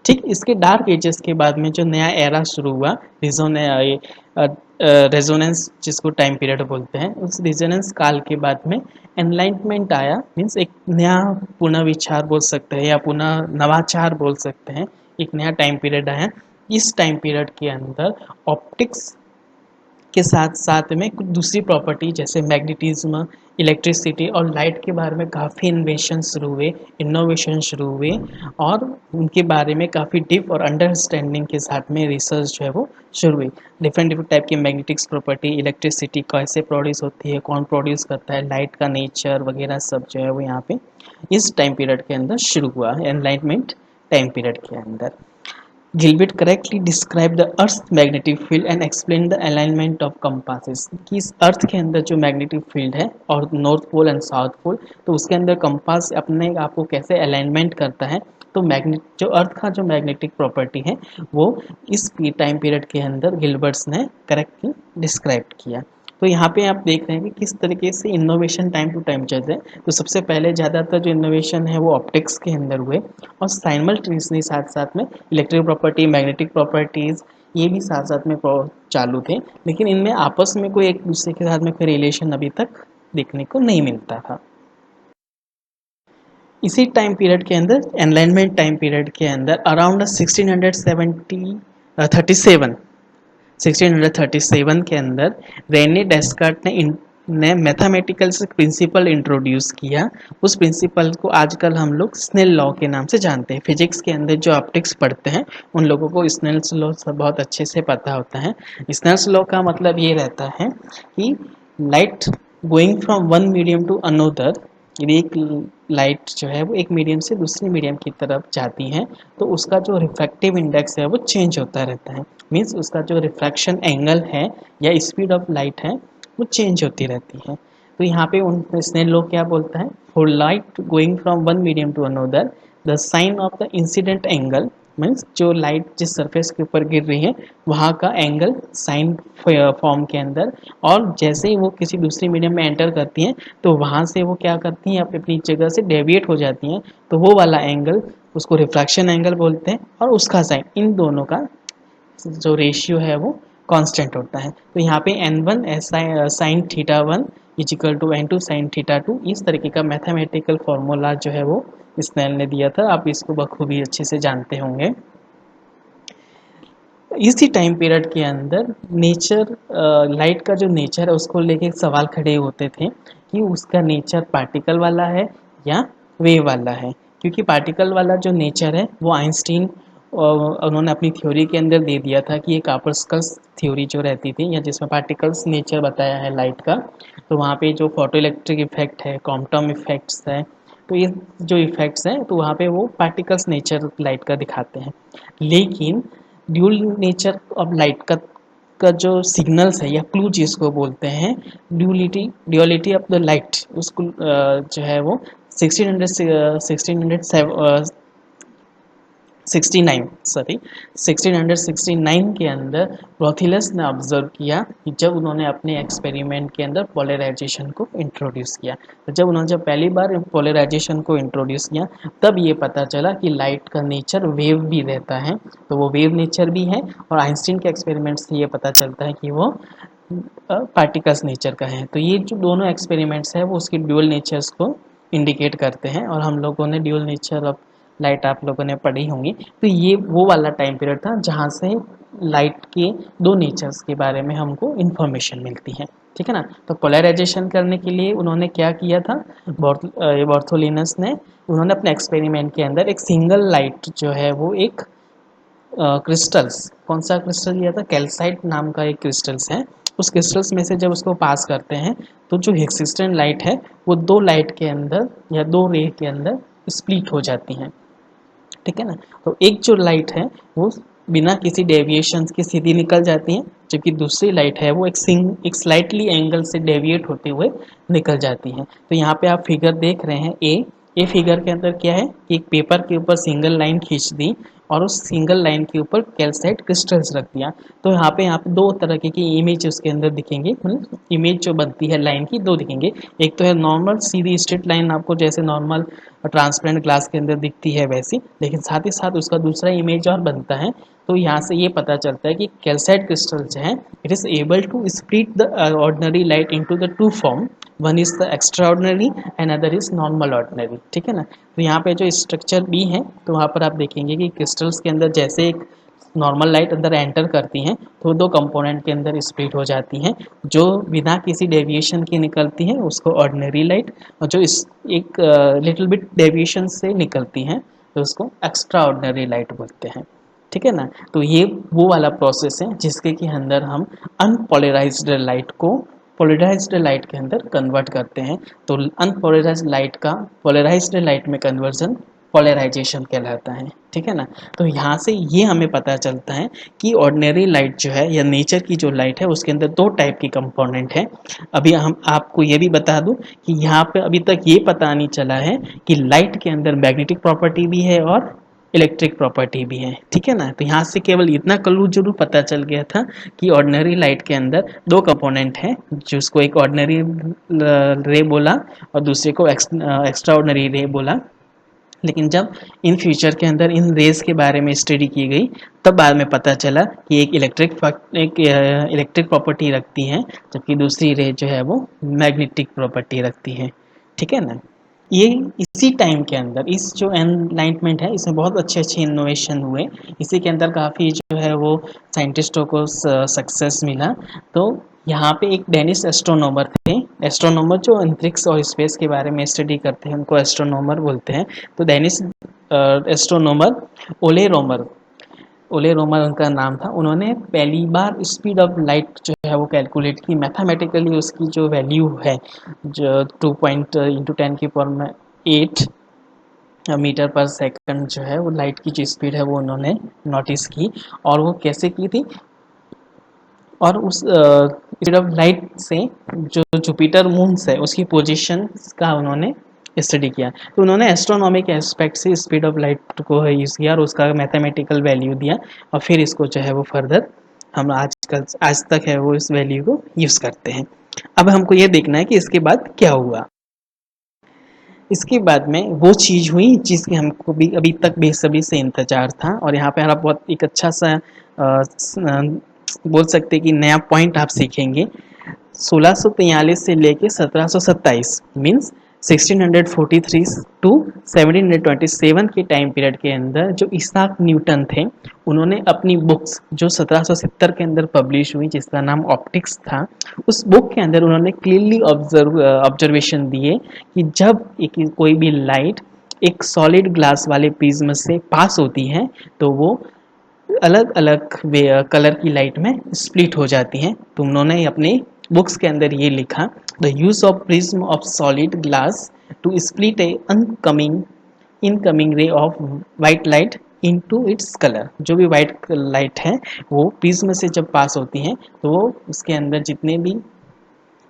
ठीक, इसके डार्क एजेस के बाद में जो नया एरा शुरू हुआ, रेजोनेंस जिसको टाइम पीरियड बोलते हैं, उस रेजोनेंस काल के बाद में एनलाइटमेंट आया, मीन्स एक नया पुनर्विचार बोल सकते हैं या पुनः नवाचार बोल सकते हैं, एक नया टाइम पीरियड आया। इस टाइम पीरियड के अंदर ऑप्टिक्स के साथ साथ में कुछ दूसरी प्रॉपर्टी जैसे मैग्नेटिज्म, इलेक्ट्रिसिटी और लाइट के बारे में काफ़ी इन्वेशन शुरू हुए, इनोवेशन शुरू हुए, और उनके बारे में काफ़ी डीप और अंडरस्टैंडिंग के साथ में रिसर्च जो है वो शुरू हुई। डिफरेंट डिफरेंट टाइप की मैग्नेटिक्स प्रॉपर्टी, इलेक्ट्रिसिटी कैसे प्रोड्यूस होती है, कौन प्रोड्यूस करता है, लाइट का नेचर वगैरह सब जो है वो यहाँ पे इस टाइम पीरियड के अंदर शुरू हुआ, एनलाइटमेंट टाइम पीरियड के अंदर। Gilbert correctly described the Earth's magnetic field and explained the alignment of compasses कि इस अर्थ के अंदर जो मैग्नेटिक फील्ड है और north pole and south pole, तो उसके अंदर कंपास अपने आप को कैसे अलाइनमेंट करता है तो जो अर्थ का जो मैग्नेटिक प्रॉपर्टी है वो इस टाइम पीरियड के अंदर गिलबर्ट्स ने करेक्टली डिस्क्राइब किया। तो यहाँ पे आप देख रहे हैं कि किस तरीके से इनोवेशन टाइम टू टाइम चल रहे हैं। तो सबसे पहले ज़्यादातर जो इनोवेशन है वो ऑप्टिक्स के अंदर हुए, और साइमल्टेनियसली साथ साथ में इलेक्ट्रिक प्रॉपर्टी, मैग्नेटिक प्रॉपर्टीज़, ये भी साथ साथ में चालू थे, लेकिन इनमें आपस में कोई एक दूसरे के साथ में कोई रिलेशन अभी तक देखने को नहीं मिलता था। इसी टाइम पीरियड के अंदर, एनलाइनमेंट टाइम पीरियड के अंदर अराउंड 1637 के अंदर रेने डेस्कार्ट ने मैथमेटिकल प्रिंसिपल इंट्रोड्यूस किया। उस प्रिंसिपल को आजकल हम लोग स्नेल लॉ के नाम से जानते हैं। फिजिक्स के अंदर जो ऑप्टिक्स पढ़ते हैं उन लोगों को स्नेल्स लॉ बहुत अच्छे से पता होता है। स्नेल्स लॉ का मतलब ये रहता है कि light going from one medium to another, यदि एक लाइट जो है वो एक मीडियम से दूसरे मीडियम की तरफ जाती है तो उसका जो रिफ्रैक्टिव इंडेक्स है वो चेंज होता रहता है। मीन्स उसका जो रिफ्रैक्शन एंगल है या स्पीड ऑफ लाइट है वो चेंज होती रहती है। तो यहाँ पे स्नेल लॉ क्या बोलता है, for light going from one medium to another the sine of the incident angle, means जो लाइट जिस सरफेस के ऊपर गिर रही है वहाँ का एंगल साइन फॉर्म के अंदर, और जैसे ही वो किसी दूसरी मीडियम में एंटर करती हैं तो वहाँ से वो क्या करती हैं, अपनी अपनी जगह से डेविएट हो जाती हैं, तो वो वाला एंगल उसको रिफ्रैक्शन एंगल बोलते हैं, और उसका साइन, इन दोनों का जो रेशियो है वो कांस्टेंट होता है। तो यहाँ पे n1 sine theta 1 is equal to n2 sine theta 2, इस तरीके का मैथमेटिकल फॉर्मूला जो है वो स्नेल ने दिया था। आप इसको बखूबी अच्छे से जानते होंगे। इसी टाइम पीरियड के अंदर नेचर, लाइट का जो नेचर है उसको लेके एक सवाल खड़े होते थे कि उसका नेचर पार्टिकल वाला है या वेव वाला है, क्योंकि पार्टिकल वाला जो नेचर है वो आइंस्टीन उन्होंने अपनी थ्योरी के अंदर दे दिया था कि एक कार्पस्कल्स थ्योरी जो रहती थी, या जिसमें पार्टिकल्स नेचर बताया है लाइट का, तो वहाँ पे जो फोटो इलेक्ट्रिक इफेक्ट है, क्वांटम इफेक्ट्स है, तो ये जो इफेक्ट्स हैं तो वहाँ पे वो पार्टिकल्स नेचर लाइट का दिखाते हैं। लेकिन ड्यूल नेचर ऑफ लाइट का जो सिग्नल्स है या क्लू जिसको बोलते हैं, ड्यूअलिटी ऑफ द लाइट, उसको जो है वो 1669 के अंदर ब्रोथिलस ने ऑब्जर्व किया कि जब उन्होंने अपने एक्सपेरिमेंट के अंदर पोलराइजेशन को इंट्रोड्यूस किया, तो जब पहली बार पोलराइजेशन को इंट्रोड्यूस किया तब ये पता चला कि लाइट का नेचर वेव भी रहता है, तो वो वेव नेचर भी है, और आइंस्टीन के एक्सपेरिमेंट से ये पता चलता है कि वो पार्टिकल्स नेचर का है। तो ये जो दोनों एक्सपेरिमेंट्स है वो उसके ड्यूअल नेचर्स को इंडिकेट करते हैं, और हम लोगों ने ड्यूअल नेचर ऑफ लाइट आप लोगों ने पढ़ी होंगी। तो ये वो वाला टाइम पीरियड था जहाँ से लाइट के दो नेचर्स के बारे में हमको इन्फॉर्मेशन मिलती है, ठीक है ना। तो पोलराइजेशन करने के लिए उन्होंने क्या किया था, बॉर्थोलिनस ने, उन्होंने अपने एक्सपेरिमेंट के अंदर एक सिंगल लाइट जो है वो एक क्रिस्टल्स, कौन सा क्रिस्टल लिया था, कैल्साइट नाम का एक क्रिस्टल्स है, उस क्रिस्टल्स में से जब उसको पास करते हैं तो जो एक्सिस्टेंट लाइट है वो दो लाइट के अंदर या दो रे के अंदर स्प्लिट हो जाती हैं, ठीक है ना। तो एक जो लाइट है वो बिना किसी डेविएशन के सीधी निकल जाती है, जबकि दूसरी लाइट है वो एक स्लाइटली एंगल से डेविएट होते हुए निकल जाती है। तो यहाँ पे आप फिगर देख रहे हैं, ए फिगर के अंदर क्या है कि एक पेपर के ऊपर सिंगल लाइन खींच दी और उस सिंगल लाइन के ऊपर कैल्साइट क्रिस्टल्स रख दिया। तो यहाँ पे दो तरह की इमेज उसके अंदर दिखेंगे, मतलब इमेज जो बनती है लाइन की दो दिखेंगे। एक तो है नॉर्मल सीधी स्ट्रेट लाइन, आपको जैसे नॉर्मल ट्रांसपेरेंट ग्लास के अंदर दिखती है वैसी, लेकिन साथ ही साथ उसका दूसरा इमेज और बनता है। तो यहाँ से ये पता चलता है कि कैल्साइट क्रिस्टल जो है it is able to split the ordinary light into the two form, one is the extraordinary and other is normal ordinary, ठीक है ना। तो यहाँ पे जो स्ट्रक्चर बी है तो वहाँ पर आप देखेंगे कि क्रिस्टल्स के अंदर जैसे एक नॉर्मल लाइट अंदर एंटर करती हैं तो दो कंपोनेंट के अंदर स्प्लिट हो जाती हैं, जो बिना किसी डेविएशन की निकलती हैं उसको ऑर्डिनरी लाइट, और जो इस एक लिटिल बिट डेविएशन से निकलती हैं तो उसको एक्स्ट्रा ऑर्डिनरी लाइट बोलते हैं, ठीक है ना। तो ये वो वाला प्रोसेस है जिसके कि अंदर हम अनपोलराइज्ड लाइट को पोलराइज्ड लाइट के अंदर कन्वर्ट करते हैं। तो अनपोलराइज्ड लाइट का पोलराइज्ड लाइट में कन्वर्जन पोलराइजेशन कहलाता है, ठीक है ना। तो यहाँ से ये हमें पता चलता है कि ऑर्डिनरी लाइट जो है या नेचर की जो लाइट है उसके अंदर दो टाइप की कंपोनेंट है। अभी हम आपको ये भी बता दूं कि यहाँ पे अभी तक ये पता नहीं चला है कि लाइट के अंदर मैग्नेटिक प्रॉपर्टी भी है और इलेक्ट्रिक प्रॉपर्टी भी है, ठीक है ना। तो यहाँ से केवल इतना क्लू जरूर पता चल गया था कि ऑर्डिनरी लाइट के अंदर दो कंपोनेंट हैं, जिसको एक ऑर्डिनरी रे बोला और दूसरे को एक्स्ट्रा ऑर्डिनरी रे बोला। लेकिन जब इन फ्यूचर के अंदर इन रेज के बारे में स्टडी की गई, तब बाद में पता चला कि एक इलेक्ट्रिक प्रॉपर्टी रखती है, जबकि दूसरी रे जो है वो मैग्नेटिक प्रॉपर्टी रखती है, ठीक है ना। ये इसी टाइम के अंदर इस जो एनलाइटमेंट है, इसमें बहुत अच्छे अच्छे इनोवेशन हुए। इसी के अंदर काफ़ी जो है वो साइंटिस्टों को सक्सेस मिला। तो यहाँ पे एक डेनिस एस्ट्रोनॉमर थे। एस्ट्रोनॉमर जो अंतरिक्ष और स्पेस के बारे में स्टडी करते हैं उनको एस्ट्रोनॉमर बोलते हैं। तो डेनिस एस्ट्रोनॉमर ओले रोमर ओले रोमर उनका नाम था। उन्होंने पहली बार स्पीड ऑफ लाइट जो है वो कैलकुलेट की मैथमेटिकली। उसकी जो वैल्यू है जो 2 पॉइंट इंटू 10 की पावर में 8 मीटर पर सेकंड जो है वो लाइट की जो स्पीड है वो उन्होंने नोटिस की। और वो कैसे की थी, और उस स्पीड ऑफ लाइट से जो जुपिटर मून है उसकी पोजीशन का उन्होंने स्टडी किया। तो उन्होंने एस्ट्रोनॉमी के एस्पेक्ट से स्पीड ऑफ लाइट को यूज़ किया और उसका मैथमेटिकल वैल्यू दिया, और फिर इसको जो है वो फर्दर हम आज तक है वो इस वैल्यू को यूज़ करते हैं। अब हमको ये देखना है कि इसके बाद क्या हुआ। इसके बाद में वो चीज़ हुई जिसकी हमको भी अभी तक बेसब्री से इंतजार था। और यहाँ पे आप बहुत एक अच्छा सा बोल सकते हैं कि नया पॉइंट आप सीखेंगे। 1643 से लेके 1727 मीन्स 1643 टू 1727 के टाइम पीरियड के अंदर जो इसाक न्यूटन थे, उन्होंने अपनी बुक्स जो 1770 के अंदर पब्लिश हुई जिसका नाम ऑप्टिक्स था, उस बुक के अंदर उन्होंने क्लियरली ऑब्जर्वेशन दिए कि जब कोई भी लाइट एक सॉलिड ग्लास वाले प्रिज्म से पास होती है तो वो अलग अलग कलर की लाइट में स्प्लिट हो जाती हैं। तो उन्होंने अपने बुक्स के अंदर ये लिखा, the use of prism of solid glass to split a uncoming incoming ray of white light into its colour. जो भी वाइट लाइट है वो प्रिज्म से जब पास होती हैं तो वो उसके अंदर जितने भी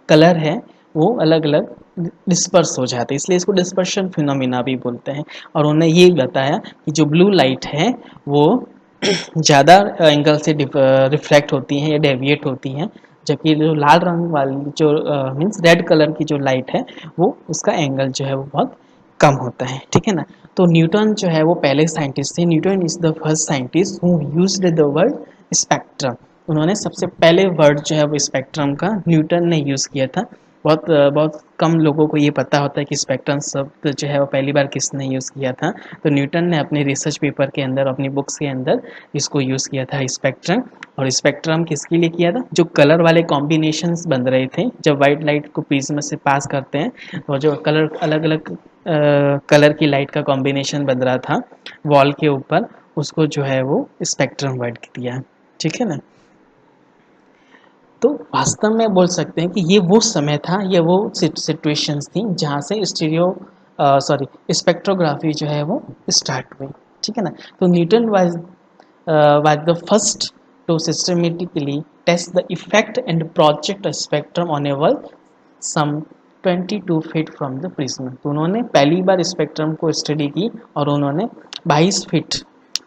कलर है वो अलग अलग डिस्पर्स हो जाते हैं, इसलिए इसको डिस्पर्शन फिनोमिना भी बोलते हैं। और उन्होंने ये बताया कि जो ब्लू लाइट है वो ज़्यादा एंगल से रिफ्लेक्ट होती हैं या डेविएट होती हैं, जबकि जो लाल रंग वाली जो मीन्स रेड कलर की जो लाइट है वो उसका एंगल जो है वो बहुत कम होता है, ठीक है ना। तो न्यूटन जो है वो पहले साइंटिस्ट थे। Newton is the first scientist who used the word spectrum. उन्होंने सबसे पहले वर्ड जो है वो स्पेक्ट्रम का न्यूटन ने यूज़ किया था। बहुत कम लोगों को ये पता होता है कि स्पेक्ट्रम शब्द जो है वो पहली बार किसने यूज़ किया था। तो न्यूटन ने अपने रिसर्च पेपर के अंदर अपनी बुक्स के अंदर इसको यूज़ किया था स्पेक्ट्रम। और स्पेक्ट्रम किसके लिए किया था, जो कलर वाले कॉम्बिनेशंस बन रहे थे जब वाइट लाइट को प्रिज्म से पास करते हैं और जो कलर अलग अलग कलर की लाइट का कॉम्बिनेशन बन रहा था वॉल के ऊपर, उसको जो है वो स्पेक्ट्रम वर्ड दिया, ठीक है ना। तो वास्तव में बोल सकते हैं कि ये वो समय था, ये वो सिचुएशंस थी जहाँ से स्पेक्ट्रोग्राफी जो है वो स्टार्ट हुई, ठीक है ना। तो Newton was the first to systematically test the effect and project a spectrum on a wall some 22 feet from the prism. तो उन्होंने पहली बार स्पेक्ट्रम को स्टडी की और उन्होंने 22 फीट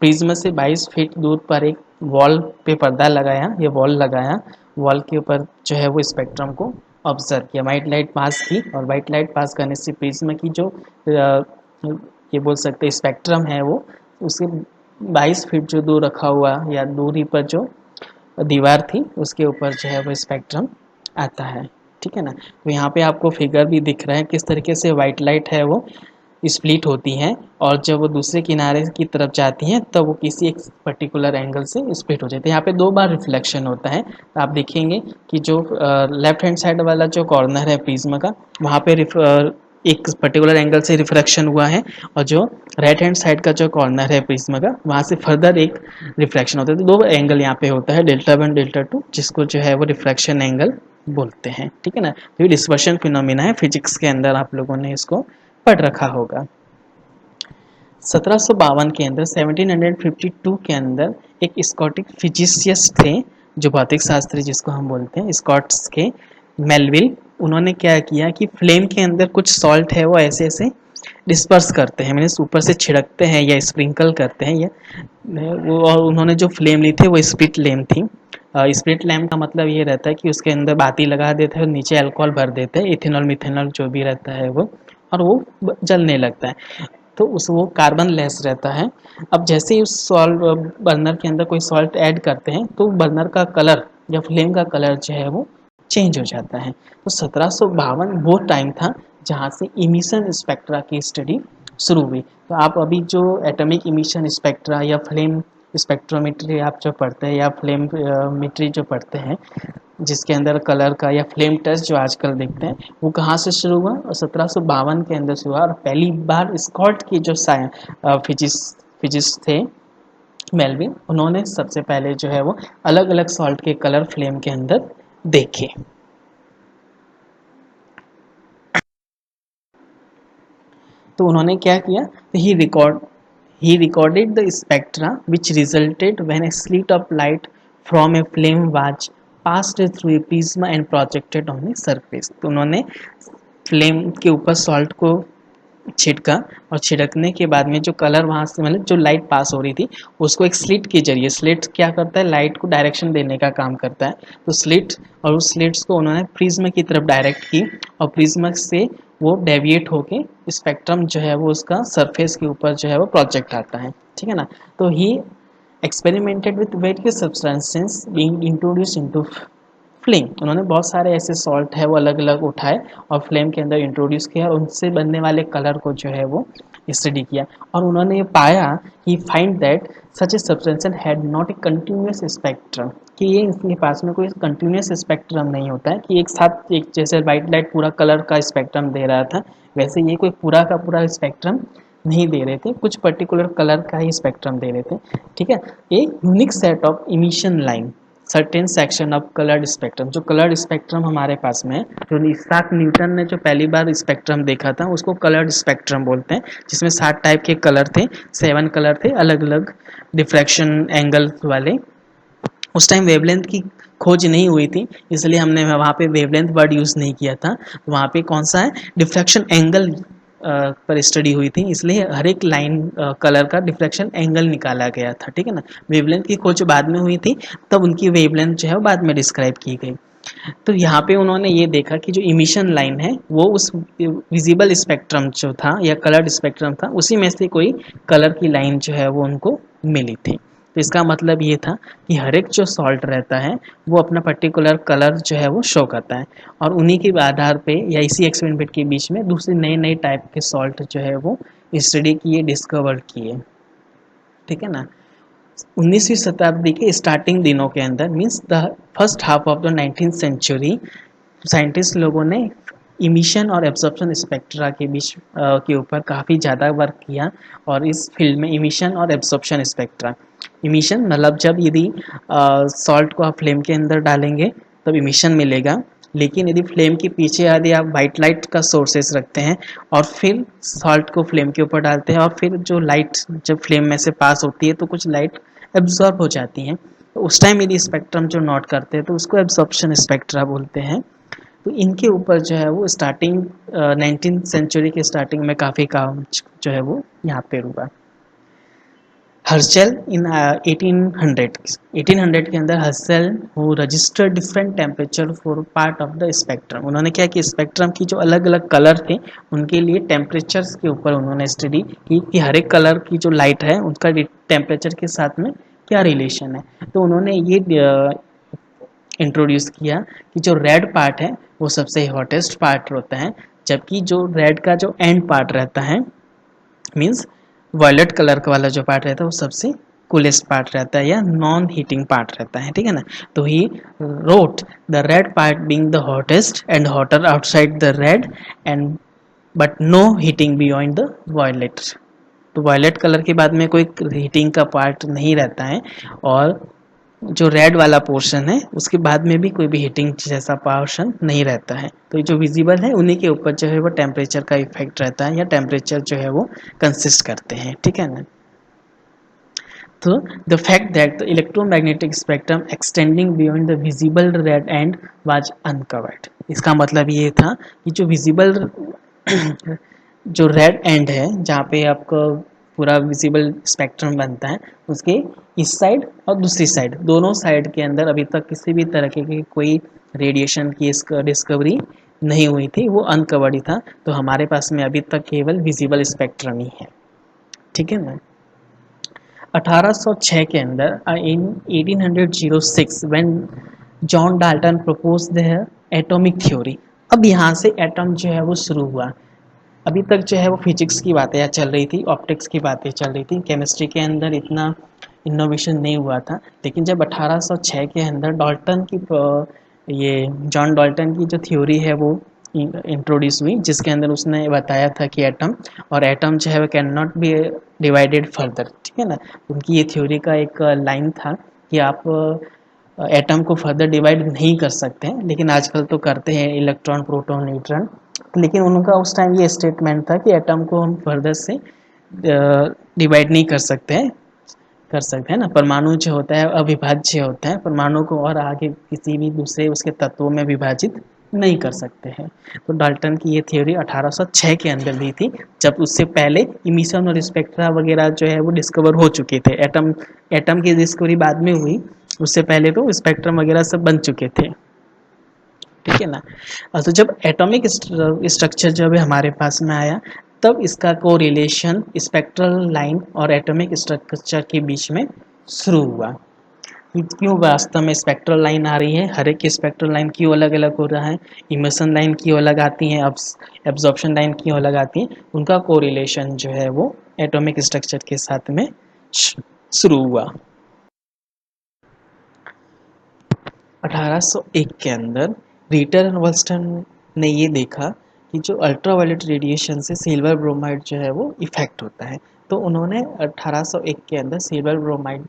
प्रिज्म से 22 फीट दूर पर एक वॉल पे पर्दा लगाया, ये वॉल लगाया, वॉल के ऊपर जो है वो स्पेक्ट्रम को ऑब्जर्व किया। वाइट लाइट पास की और वाइट लाइट पास करने से प्रिज्म की जो ये बोल सकते स्पेक्ट्रम है वो उसके 22 फीट जो दूर रखा हुआ या दूरी पर जो दीवार थी उसके ऊपर जो है वो स्पेक्ट्रम आता है, ठीक है ना। तो यहाँ पे आपको फिगर भी दिख रहा है किस तरीके से वाइट लाइट है वो स्प्लिट होती हैं और जब वो दूसरे किनारे की तरफ जाती हैं तब वो किसी एक पर्टिकुलर एंगल से स्प्लिट हो जाती है। यहाँ पे 2 बार रिफ्लेक्शन होता है। तो आप देखेंगे कि जो लेफ्ट हैंड साइड वाला जो कॉर्नर है प्रिज्म का, वहाँ पे एक पर्टिकुलर एंगल से रिफ्रैक्शन हुआ है, और जो राइट हैंड साइड का जो कॉर्नर है प्रिज्म का, वहाँ से फर्दर एक रिफ्रैक्शन होता है। तो 2 एंगल यहाँ पे होता है, डेल्टा 1 डेल्टा 2, जिसको जो है वो रिफ्रैक्शन एंगल बोलते हैं, ठीक है ना। तो ये डिस्पर्शन फिनोमिना है, फिजिक्स के अंदर आप लोगों ने इसको पढ़ रखा होगा। 1752 के अंदर 1752 के अंदर एक स्कॉटिक फिजिसिस्ट थे, जो भौतिक शास्त्री जिसको हम बोलते हैं स्कॉट्स के, मेलविल। उन्होंने क्या किया कि फ्लेम के अंदर कुछ सॉल्ट है वो ऐसे ऐसे डिस्पर्स करते हैं, मीन्स ऊपर से छिड़कते हैं या स्प्रिंकल करते हैं, या वो, और उन्होंने जो फ्लेम ली थी वो स्प्लिट फ्लेम थी। स्प्लिट लैम्प का मतलब ये रहता है कि उसके अंदर बाती लगा देते हैं और नीचे अल्कोहल भर देते हैं, इथेनॉल मिथेनॉल जो भी रहता है वो, और वो जलने लगता है, तो उस वो कार्बन लेस रहता है। अब जैसे ही उस सॉल्ट बर्नर के अंदर कोई सॉल्ट ऐड करते हैं तो बर्नर का कलर या फ्लेम का कलर जो है वो चेंज हो जाता है। तो 1752 वो टाइम था जहाँ से इमिशन स्पेक्ट्रा की स्टडी शुरू हुई। तो आप अभी जो एटॉमिक इमिशन स्पेक्ट्रा या फ्लेम स्पेक्ट्रोमेट्री आप जो पढ़ते हैं या फ्लेम मेट्री जो पढ़ते हैं, जिसके अंदर कलर का या फ्लेम टेस्ट जो आजकल देखते हैं, वो कहाँ से शुरू हुआ, और 1752 के अंदर से हुआ। और पहली बार स्कॉट की जो फिजिक्स थे मेल्विन, उन्होंने सबसे पहले जो है वो अलग अलग सॉल्ट के कलर फ्लेम के अंदर देखे। तो उन्होंने क्या किया, he recorded the spectra which resulted when a slit of light from a flame was passed through a prism and projected on a surface। तो उन्होंने फ्लेम के ऊपर सॉल्ट को छिड़का, और छिड़कने के बाद में जो कलर वहाँ से, मतलब जो लाइट पास हो रही थी, उसको एक स्लिट के जरिए, स्लिट क्या करता है, लाइट को डायरेक्शन देने का काम करता है, तो स्लिट, और उस स्लिट्स को उन्होंने प्रिज्म की तरफ डायरेक्ट की, और प्रिज्म से वो डेविएट होके स्पेक्ट्रम जो है वो उसका सरफेस के ऊपर जो है वो प्रोजेक्ट आता है, ठीक है ना। तो he experimented with various substances being introduced into flame. उन्होंने बहुत सारे ऐसे सॉल्ट है वो अलग अलग उठाए और फ्लेम के अंदर इंट्रोड्यूस किया, और उनसे बनने वाले कलर को जो है वो स्टडी किया, और उन्होंने ये पाया कि find that such a substance had not a continuous spectrum, कि ये इसके पास में कोई कंटिन्यूस स्पेक्ट्रम नहीं होता है, कि एक साथ एक जैसे वाइट लाइट पूरा कलर का स्पेक्ट्रम दे रहा था, वैसे ये कोई पूरा का पूरा स्पेक्ट्रम नहीं दे रहे थे, कुछ पर्टिकुलर कलर का ही स्पेक्ट्रम दे रहे थे, ठीक है। A unique set of emission line certain section of coloured spectrum, जो कलर्ड स्पेक्ट्रम हमारे पास में है, जो इसाक न्यूटन ने जो पहली बार स्पेक्ट्रम देखा था उसको कलर्ड स्पेक्ट्रम बोलते हैं, जिसमें 7 टाइप के कलर थे, 7 कलर थे अलग अलग डिफ्रैक्शन एंगल वाले। उस टाइम वेवलेंथ की खोज नहीं हुई थी, इसलिए हमने वहाँ पे वेवलेंथ वर्ड यूज़ नहीं किया था, वहाँ पे कौन सा है, डिफ्रैक्शन एंगल पर स्टडी हुई थी, इसलिए हर एक लाइन कलर का डिफ्रैक्शन एंगल निकाला गया था, ठीक है ना। वेवलेंथ की खोज बाद में हुई थी, तब उनकी वेवलेंथ जो है वो बाद में डिस्क्राइब की गई। तो यहाँ पे उन्होंने ये देखा कि जो इमिशन लाइन है वो उस विजिबल स्पेक्ट्रम जो था या कलर्ड स्पेक्ट्रम था, उसी में से कोई कलर की लाइन जो है वो उनको मिली थी। तो इसका मतलब ये था कि हर एक जो सॉल्ट रहता है वो अपना पर्टिकुलर कलर जो है वो शो करता है, और उन्हीं के आधार पे या इसी एक्सपेरिमेंट के बीच में दूसरे नए नए टाइप के सॉल्ट जो है वो स्टडी किए, डिस्कवर किए, ठीक है ना। 19वीं शताब्दी के स्टार्टिंग दिनों के अंदर, means the first half of the 19th century, scientist लोगों ने इमिशन और एब्जॉर्प्शन स्पेक्ट्रा के बीच के ऊपर काफ़ी ज़्यादा वर्क किया, और इस फील्ड में इमिशन और एब्जॉर्प्शन स्पेक्ट्रा, इमिशन मतलब जब यदि सॉल्ट को आप फ्लेम के अंदर डालेंगे तब इमिशन मिलेगा, लेकिन यदि फ्लेम के पीछे यदि आप वाइट लाइट का सोर्सेस रखते हैं और फिर सॉल्ट को फ्लेम के ऊपर डालते हैं, और फिर जो लाइट जब फ्लेम में से पास होती है तो कुछ लाइट एब्जॉर्ब हो जाती हैं, तो उस टाइम यदि स्पेक्ट्रम जो नोट करते हैं तो उसको एब्जॉर्प्शन स्पेक्ट्रा बोलते हैं। तो इनके ऊपर जो है वो स्टार्टिंग 19th सेंचुरी के स्टार्टिंग में काफ़ी काम जो है वो यहाँ पे हुआ। हर्शेल इन 1800 के अंदर Herschel who registered different temperature for part of the spectrum, उन्होंने क्या कि स्पेक्ट्रम की जो अलग अलग कलर थे उनके लिए टेम्परेचर्स के ऊपर उन्होंने स्टडी की कि हर एक कलर की जो लाइट है उनका टेम्परेचर के साथ में क्या रिलेशन है। तो उन्होंने ये इंट्रोड्यूस किया कि जो रेड पार्ट है वो सबसे हॉटेस्ट पार्ट होता है, जबकि जो रेड का जो एंड पार्ट रहता है, मीन्स वायलेट कलर वाला जो पार्ट रहता है वो सबसे कूलेस्ट पार्ट रहता है या नॉन हीटिंग पार्ट रहता है, ठीक है ना। तो he wrote the red part being the hottest and hotter outside the red end but no heating beyond the violet. तो वायलेट कलर के बाद में कोई हीटिंग का पार्ट नहीं रहता है, और जो रेड वाला पोर्शन है उसके बाद में भी कोई भी हीटिंग जैसा पोर्शन नहीं रहता है। तो ये जो विजिबल है उन्हीं के ऊपर जो है वो टेम्परेचर का इफेक्ट रहता है या टेम्परेचर जो है वो कंसिस्ट करते हैं, ठीक है ना। तो the fact that the electromagnetic spectrum extending beyond the visible red end was uncovered, इसका मतलब ये था कि जो विजिबल जो रेड एंड है जहाँ पे आपको पूरा विजिबल स्पेक्ट्रम बनता है, उसके इस साइड और दूसरी साइड, दोनों साइड के अंदर अभी तक किसी भी तरह की कोई रेडिएशन की डिस्कवरी नहीं हुई थी, वो अनकवर्ड ही था। तो हमारे पास में अभी तक केवल विजिबल स्पेक्ट्रम ही है। ठीक है ना। 1806 के अंदर इन 1806 when John Dalton propose the atomic theory. अब यहाँ से एटम जो है वो शुरू हुआ। अभी तक जो है वो फिजिक्स की बातें चल रही थी, ऑप्टिक्स की बातें चल रही थी, केमिस्ट्री के अंदर इतना इनोवेशन नहीं हुआ था। लेकिन जब 1806 के अंदर डाल्टन की ये जॉन डाल्टन की जो थ्योरी है वो इंट्रोड्यूस हुई, जिसके अंदर उसने बताया था कि एटम और एटम जो है वो can not be divided further. ठीक है ना। उनकी ये थ्योरी का एक लाइन था कि आप एटम को फर्दर डिवाइड नहीं कर सकते हैं, लेकिन आजकल तो करते हैं, इलेक्ट्रॉन प्रोटॉन न्यूट्रॉन। लेकिन उनका उस टाइम ये स्टेटमेंट था कि एटम को हम फर्दर से डिवाइड नहीं कर सकते हैं ना। परमाणु जो होता है अविभाज्य होता है, परमाणु को और आगे किसी भी दूसरे उसके तत्वों में विभाजित नहीं कर सकते हैं। तो डाल्टन की ये थ्योरी 1806 के अंदर दी थी, जब उससे पहले इमिशन और स्पेक्ट्रा वगैरह जो है वो डिस्कवर हो चुके थे। एटम की डिस्कवरी बाद में हुई, उससे पहले तो स्पेक्ट्रम वगैरह सब बन चुके थे। ठीक है ना। तो जब एटॉमिक स्ट्रक्चर जब हमारे पास में आया, तब इसका कोरिलेशन स्पेक्ट्रल लाइन और एटॉमिक स्ट्रक्चर के बीच में शुरू हुआ कि क्यों वास्तव में स्पेक्ट्रल लाइन आ रही है, हर एक की स्पेक्ट्रल लाइन क्यों अलग अलग हो रहा है, इमिशन लाइन क्यों अलग आती हैं, एब्जॉर्प्शन लाइन क्यों अलग आती हैं, उनका कोरिलेशन जो है वो एटॉमिक स्ट्रक्चर के साथ में शुरू हुआ। 1801 के अंदर रीटर एंड वॉल्स्टन ने ये देखा कि जो अल्ट्रावायलेट रेडिएशन से सिल्वर ब्रोमाइड जो है वो इफेक्ट होता है। तो उन्होंने 1801 के अंदर सिल्वर ब्रोमाइड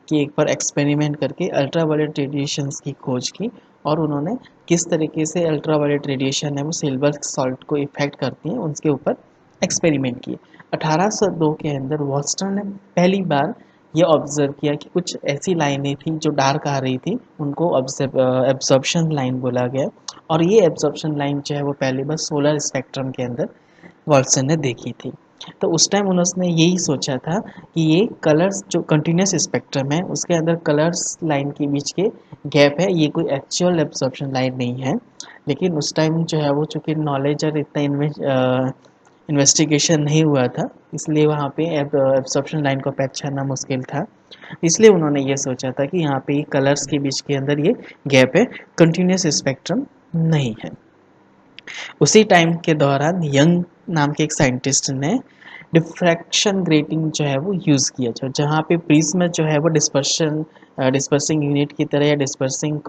की एक बार एक्सपेरिमेंट करके अल्ट्रावायलेट रेडिएशंस की खोज की, और उन्होंने किस तरीके से अल्ट्रावायलेट रेडिएशन है वो सिल्वर सॉल्ट को इफेक्ट करती हैं उसके ऊपर एक्सपेरिमेंट किए। 1802 के अंदर वॉल्स्टन ने पहली बार ये ऑब्जर्व किया कि कुछ ऐसी लाइनें थी जो डार्क आ रही थी, उनको एब्जॉर्प्शन लाइन बोला गया। और ये एब्जॉर्प्शन लाइन जो है वो पहली बार सोलर स्पेक्ट्रम के अंदर वॉल्सन ने देखी थी। तो उस टाइम उन्होंने यही सोचा था कि ये कलर्स जो कंटिन्यूस स्पेक्ट्रम है उसके अंदर कलर्स लाइन के बीच के गैप है, ये कोई एक्चुअल एब्जॉर्प्शन लाइन नहीं है। लेकिन उस टाइम जो है वो चूँकि नॉलेज और इतना इन्वेस्टिगेशन नहीं हुआ था, इसलिए वहाँ पे एब्जॉर्प्शन लाइन को पहचानना मुश्किल था। इसलिए उन्होंने ये सोचा था कि यहाँ पे कलर्स के बीच के अंदर ये गैप है, कंटिन्यूस स्पेक्ट्रम नहीं है। उसी टाइम के दौरान यंग नाम के एक साइंटिस्ट ने डिफ्रैक्शन ग्रेटिंग जो है वो यूज़ किया, जो जहाँ पे प्रिज्म जो है वो डिस्पर्सिंग यूनिट की तरह या डिस्पर्सिंग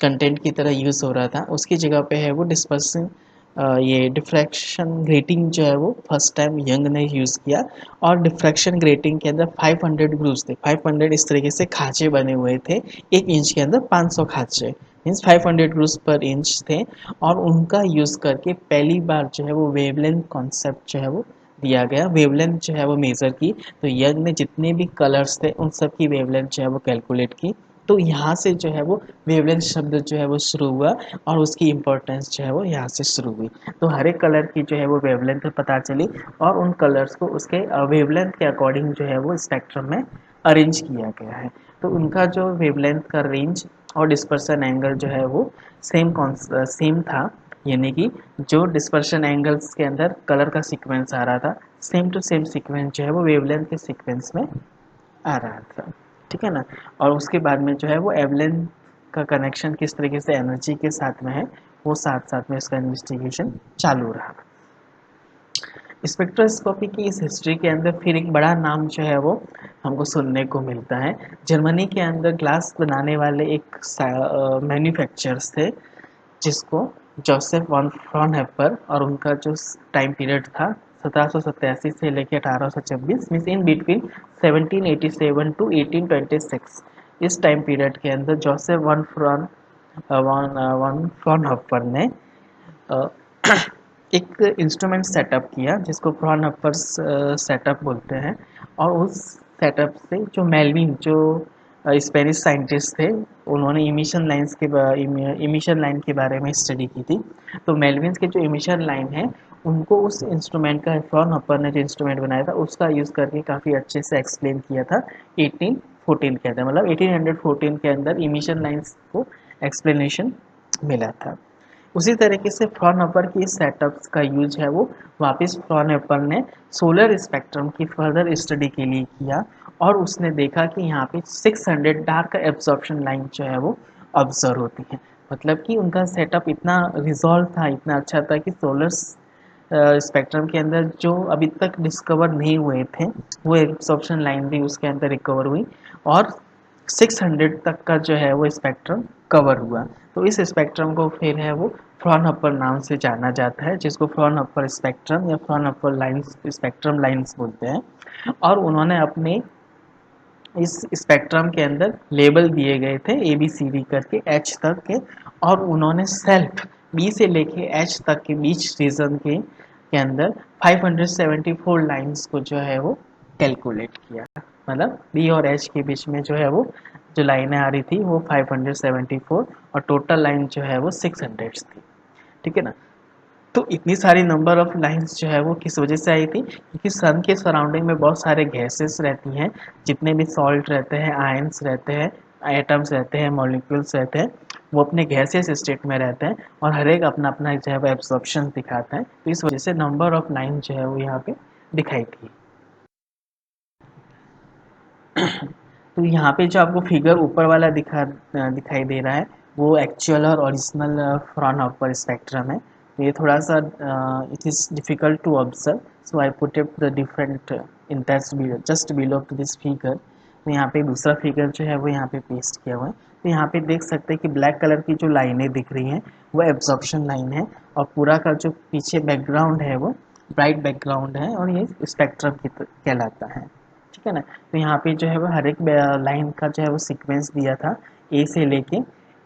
कंटेंट की तरह यूज़ हो रहा था, उसकी जगह पे है वो डिस्पर्सिंग ये डिफ्रैक्शन ग्रेटिंग जो है वो फर्स्ट टाइम यंग ने यूज़ किया। और डिफ्रैक्शन ग्रेटिंग के अंदर 500 ग्रूव्स थे, 500 इस तरीके से खाँचे बने हुए थे, 1 इंच के अंदर 500 खाँचे, मीन्स 500 ग्रूव्स पर इंच थे। और उनका यूज़ करके पहली बार जो है वो वेवलेंथ कॉन्सेप्ट जो है वो दिया गया, वेवलेंथ जो है वो मेज़र की। तो यंग ने जितने भी कलर्स थे उन सब की वेवलेंथ जो है वो कैलकुलेट की। तो यहाँ से जो है वो वेवलेंथ शब्द जो है वो शुरू हुआ, और उसकी इम्पोर्टेंस जो है वो यहाँ से शुरू हुई। तो हर एक कलर की जो है वो वेवलेंथ पता चली, और उन कलर्स को उसके वेवलेंथ के अकॉर्डिंग जो है वो स्पेक्ट्रम में अरेंज किया गया है। तो उनका जो वेवलेंथ का रेंज और डिस्पर्सन एंगल जो है वो सेम था, यानी कि जो डिस्पर्शन एंगल्स के अंदर कलर का सीक्वेंस आ रहा था, सेम टू सेम सीक्वेंस जो है वो वेवलेंथ के सीक्वेंस में आ रहा था। ठीक है ना। और उसके बाद में जो है वो एवलेंथ का कनेक्शन किस तरीके से एनर्जी के साथ में है, वो साथ साथ में इसका इन्वेस्टिगेशन चालू रहा। स्पेक्ट्रोस्कोपी की इस हिस्ट्री के अंदर फिर एक बड़ा नाम जो है वो हमको सुनने को मिलता है। जर्मनी के अंदर ग्लास बनाने वाले एक मैन्युफैक्चरर्स थे, जिसको जोसेफ वन फ्रॉनहोफर, और उनका जो टाइम पीरियड था 1787 से लेकर 1826, मीन्स इन बिटवीन 1787 टू 1826, इस टाइम पीरियड के अंदर जोसेफ वन फ्रॉनहोफर ने एक इंस्ट्रूमेंट सेटअप किया जिसको फ्रॉनहोफर सेटअप बोलते हैं। और उस सेटअप से जो मेल्विन जो स्पेनिश साइंटिस्ट थे, उन्होंने इमिशन लाइन के बारे में स्टडी की थी। तो मेल्विन के जो इमिशन लाइन है उनको उस इंस्ट्रूमेंट का फ्रॉनहोफर ने जो इंस्ट्रूमेंट बनाया था उसका यूज़ करके काफ़ी अच्छे से एक्सप्लेन किया था 1814 के अंदर, मतलब 1814 के अंदर इमिशन लाइन्स को एक्सप्लेनेशन मिला था। उसी तरीके से फ्रॉनहोफर की सेटअप्स का यूज है वो वापस फ्रॉनहोफर ने सोलर स्पेक्ट्रम की फर्दर स्टडी के लिए किया और उसने देखा कि यहाँ पे 600 डार्क एब्जॉर्प्शन लाइन जो है वो ऑब्जर्व होती है। मतलब कि उनका सेटअप इतना रिजॉल्व था, इतना अच्छा था कि सोलर स्पेक्ट्रम के अंदर जो अभी तक डिस्कवर नहीं हुए थे वो एब्जॉर्प्शन लाइन भी उसके अंदर रिकवर हुई और 600 तक का जो है वो स्पेक्ट्रम कवर हुआ। तो इस स्पेक्ट्रम को फिर है वो फ्रॉनहोफर नाम से जाना जाता है, जिसको फ्रॉनहोफर स्पेक्ट्रम या फ्रॉनहोफर लाइंस स्पेक्ट्रम लाइंस बोलते हैं। और उन्होंने अपने इस स्पेक्ट्रम के अंदर लेबल दिए गए थे ए बी सी डी करके एच तक के, और उन्होंने सेल्फ बी से लेके एच तक के बीच रीजन के अंदर 574 लाइंस को जो है वो कैलकुलेट किया। मतलब बी और एच के बीच में जो है वो जो लाइनें आ रही थी वो 574 और टोटल लाइन जो है वो 600 थी। ठीक है ना। तो इतनी सारी नंबर ऑफ लाइंस जो है वो किस वजह से आई थी, क्योंकि सन के सराउंडिंग में बहुत सारे गैसेस रहती हैं, जितने भी सॉल्ट रहते हैं, आयंस रहते हैं, एटम्स रहते हैं, मॉलिक्यूल्स रहते हैं, वो अपने गैसेस स्टेट में रहते हैं और हर एक अपना अपना जो है वो एब्जॉर्प्शन दिखाता है। तो इस वजह से नंबर ऑफ लाइन जो है वो यहाँ पे दिखाई थी। तो यहाँ पे जो आपको फिगर ऊपर वाला दिखाई दे रहा है वो एक्चुअल और ओरिजिनल फ्रॉनहोफर स्पेक्ट्रम है। तो ये थोड़ा सा it is difficult to observe, so I put it the different in that just below to this figure. तो यहाँ पे दूसरा फिगर जो है वो यहाँ पे पेस्ट किया हुआ है। तो यहाँ पे देख सकते हैं कि ब्लैक कलर की जो लाइनें दिख रही हैं वो एब्जॉर्प्शन लाइन है और पूरा का जो पीछे बैकग्राउंड है वो ब्राइट बैकग्राउंड है और ये स्पेक्ट्रम की कहलाता है। ठीक है ना। तो यहाँ पे जो है वो हर एक लाइन का जो है वो सीक्वेंस दिया था ए से लेके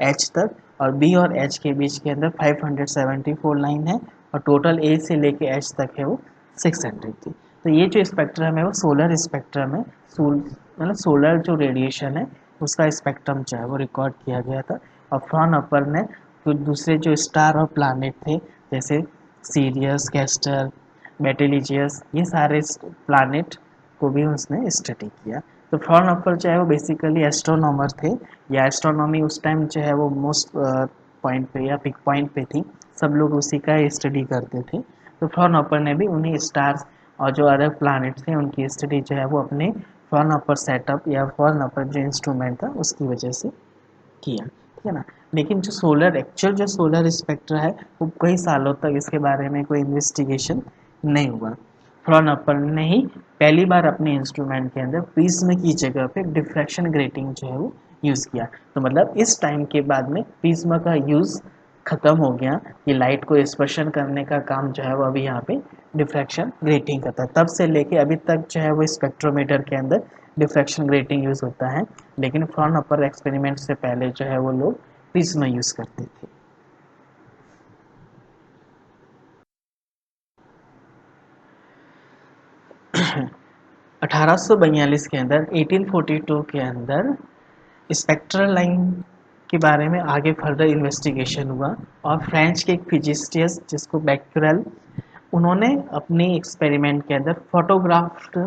एच तक, और बी और एच के बीच के अंदर 574 लाइन है और टोटल ए से लेके एच तक है वो 600 थी। तो ये जो स्पेक्ट्रम है वो सोलर स्पेक्ट्रम है, मतलब सोलर जो रेडिएशन है उसका स्पेक्ट्रम जो है वो रिकॉर्ड किया गया था। और फ्रॉनहोफर ने तो दूसरे जो स्टार और प्लानिट थे जैसे सीरियस, कैस्टर, बेटेलिजियस, ये सारे प्लानिट को भी उसने स्टडी किया। तो फ्रॉनहोफर जो है वो बेसिकली एस्ट्रोनॉमर थे, या एस्ट्रोनॉमी उस टाइम जो है वो मोस्ट पॉइंट पे या पिक पॉइंट पे थी, सब लोग उसी का स्टडी करते थे। तो फ्रॉनहोफर ने भी उन्हीं स्टार्स और जो अदर प्लानिट थे उनकी स्टडी जो है वो अपने फ्रॉनहोफर सेटअप या फ्रॉनहोफर जो इंस्ट्रूमेंट था उसकी वजह से किया। ठीक है ना। लेकिन जो सोलर एक्चुअल जो सोलर स्पेक्ट्रा है वो कई सालों तक इसके बारे में कोई इन्वेस्टिगेशन नहीं हुआ। फ्रॉनहोफर ने ही पहली बार अपने इंस्ट्रूमेंट के अंदर प्रिज्म की जगह पे डिफ्रैक्शन ग्रेटिंग जो है वो यूज़ किया। तो मतलब इस टाइम के बाद में प्रिज्म का यूज़ ख़त्म हो गया, ये लाइट को स्पर्शन करने का काम जो है वो अभी यहाँ पे डिफ्रैक्शन ग्रेटिंग करता है। तब से लेके अभी तक जो है वो स्पेक्ट्रोमीटर के अंदर डिफ्रैक्शन ग्रेटिंग यूज़ होता है, लेकिन फ्रॉनहोफर एक्सपेरिमेंट से पहले जो है वो लोग प्रिज्म यूज़ करते थे। अठारह के अंदर 1842 के अंदर स्पेक्ट्रल लाइन के बारे में आगे फर्दर इन्वेस्टिगेशन हुआ और फ्रेंच के एक फिजिस्टियस जिसको बैक्यूरेल, उन्होंने अपने एक्सपेरिमेंट के अंदर फोटोग्राफ्ड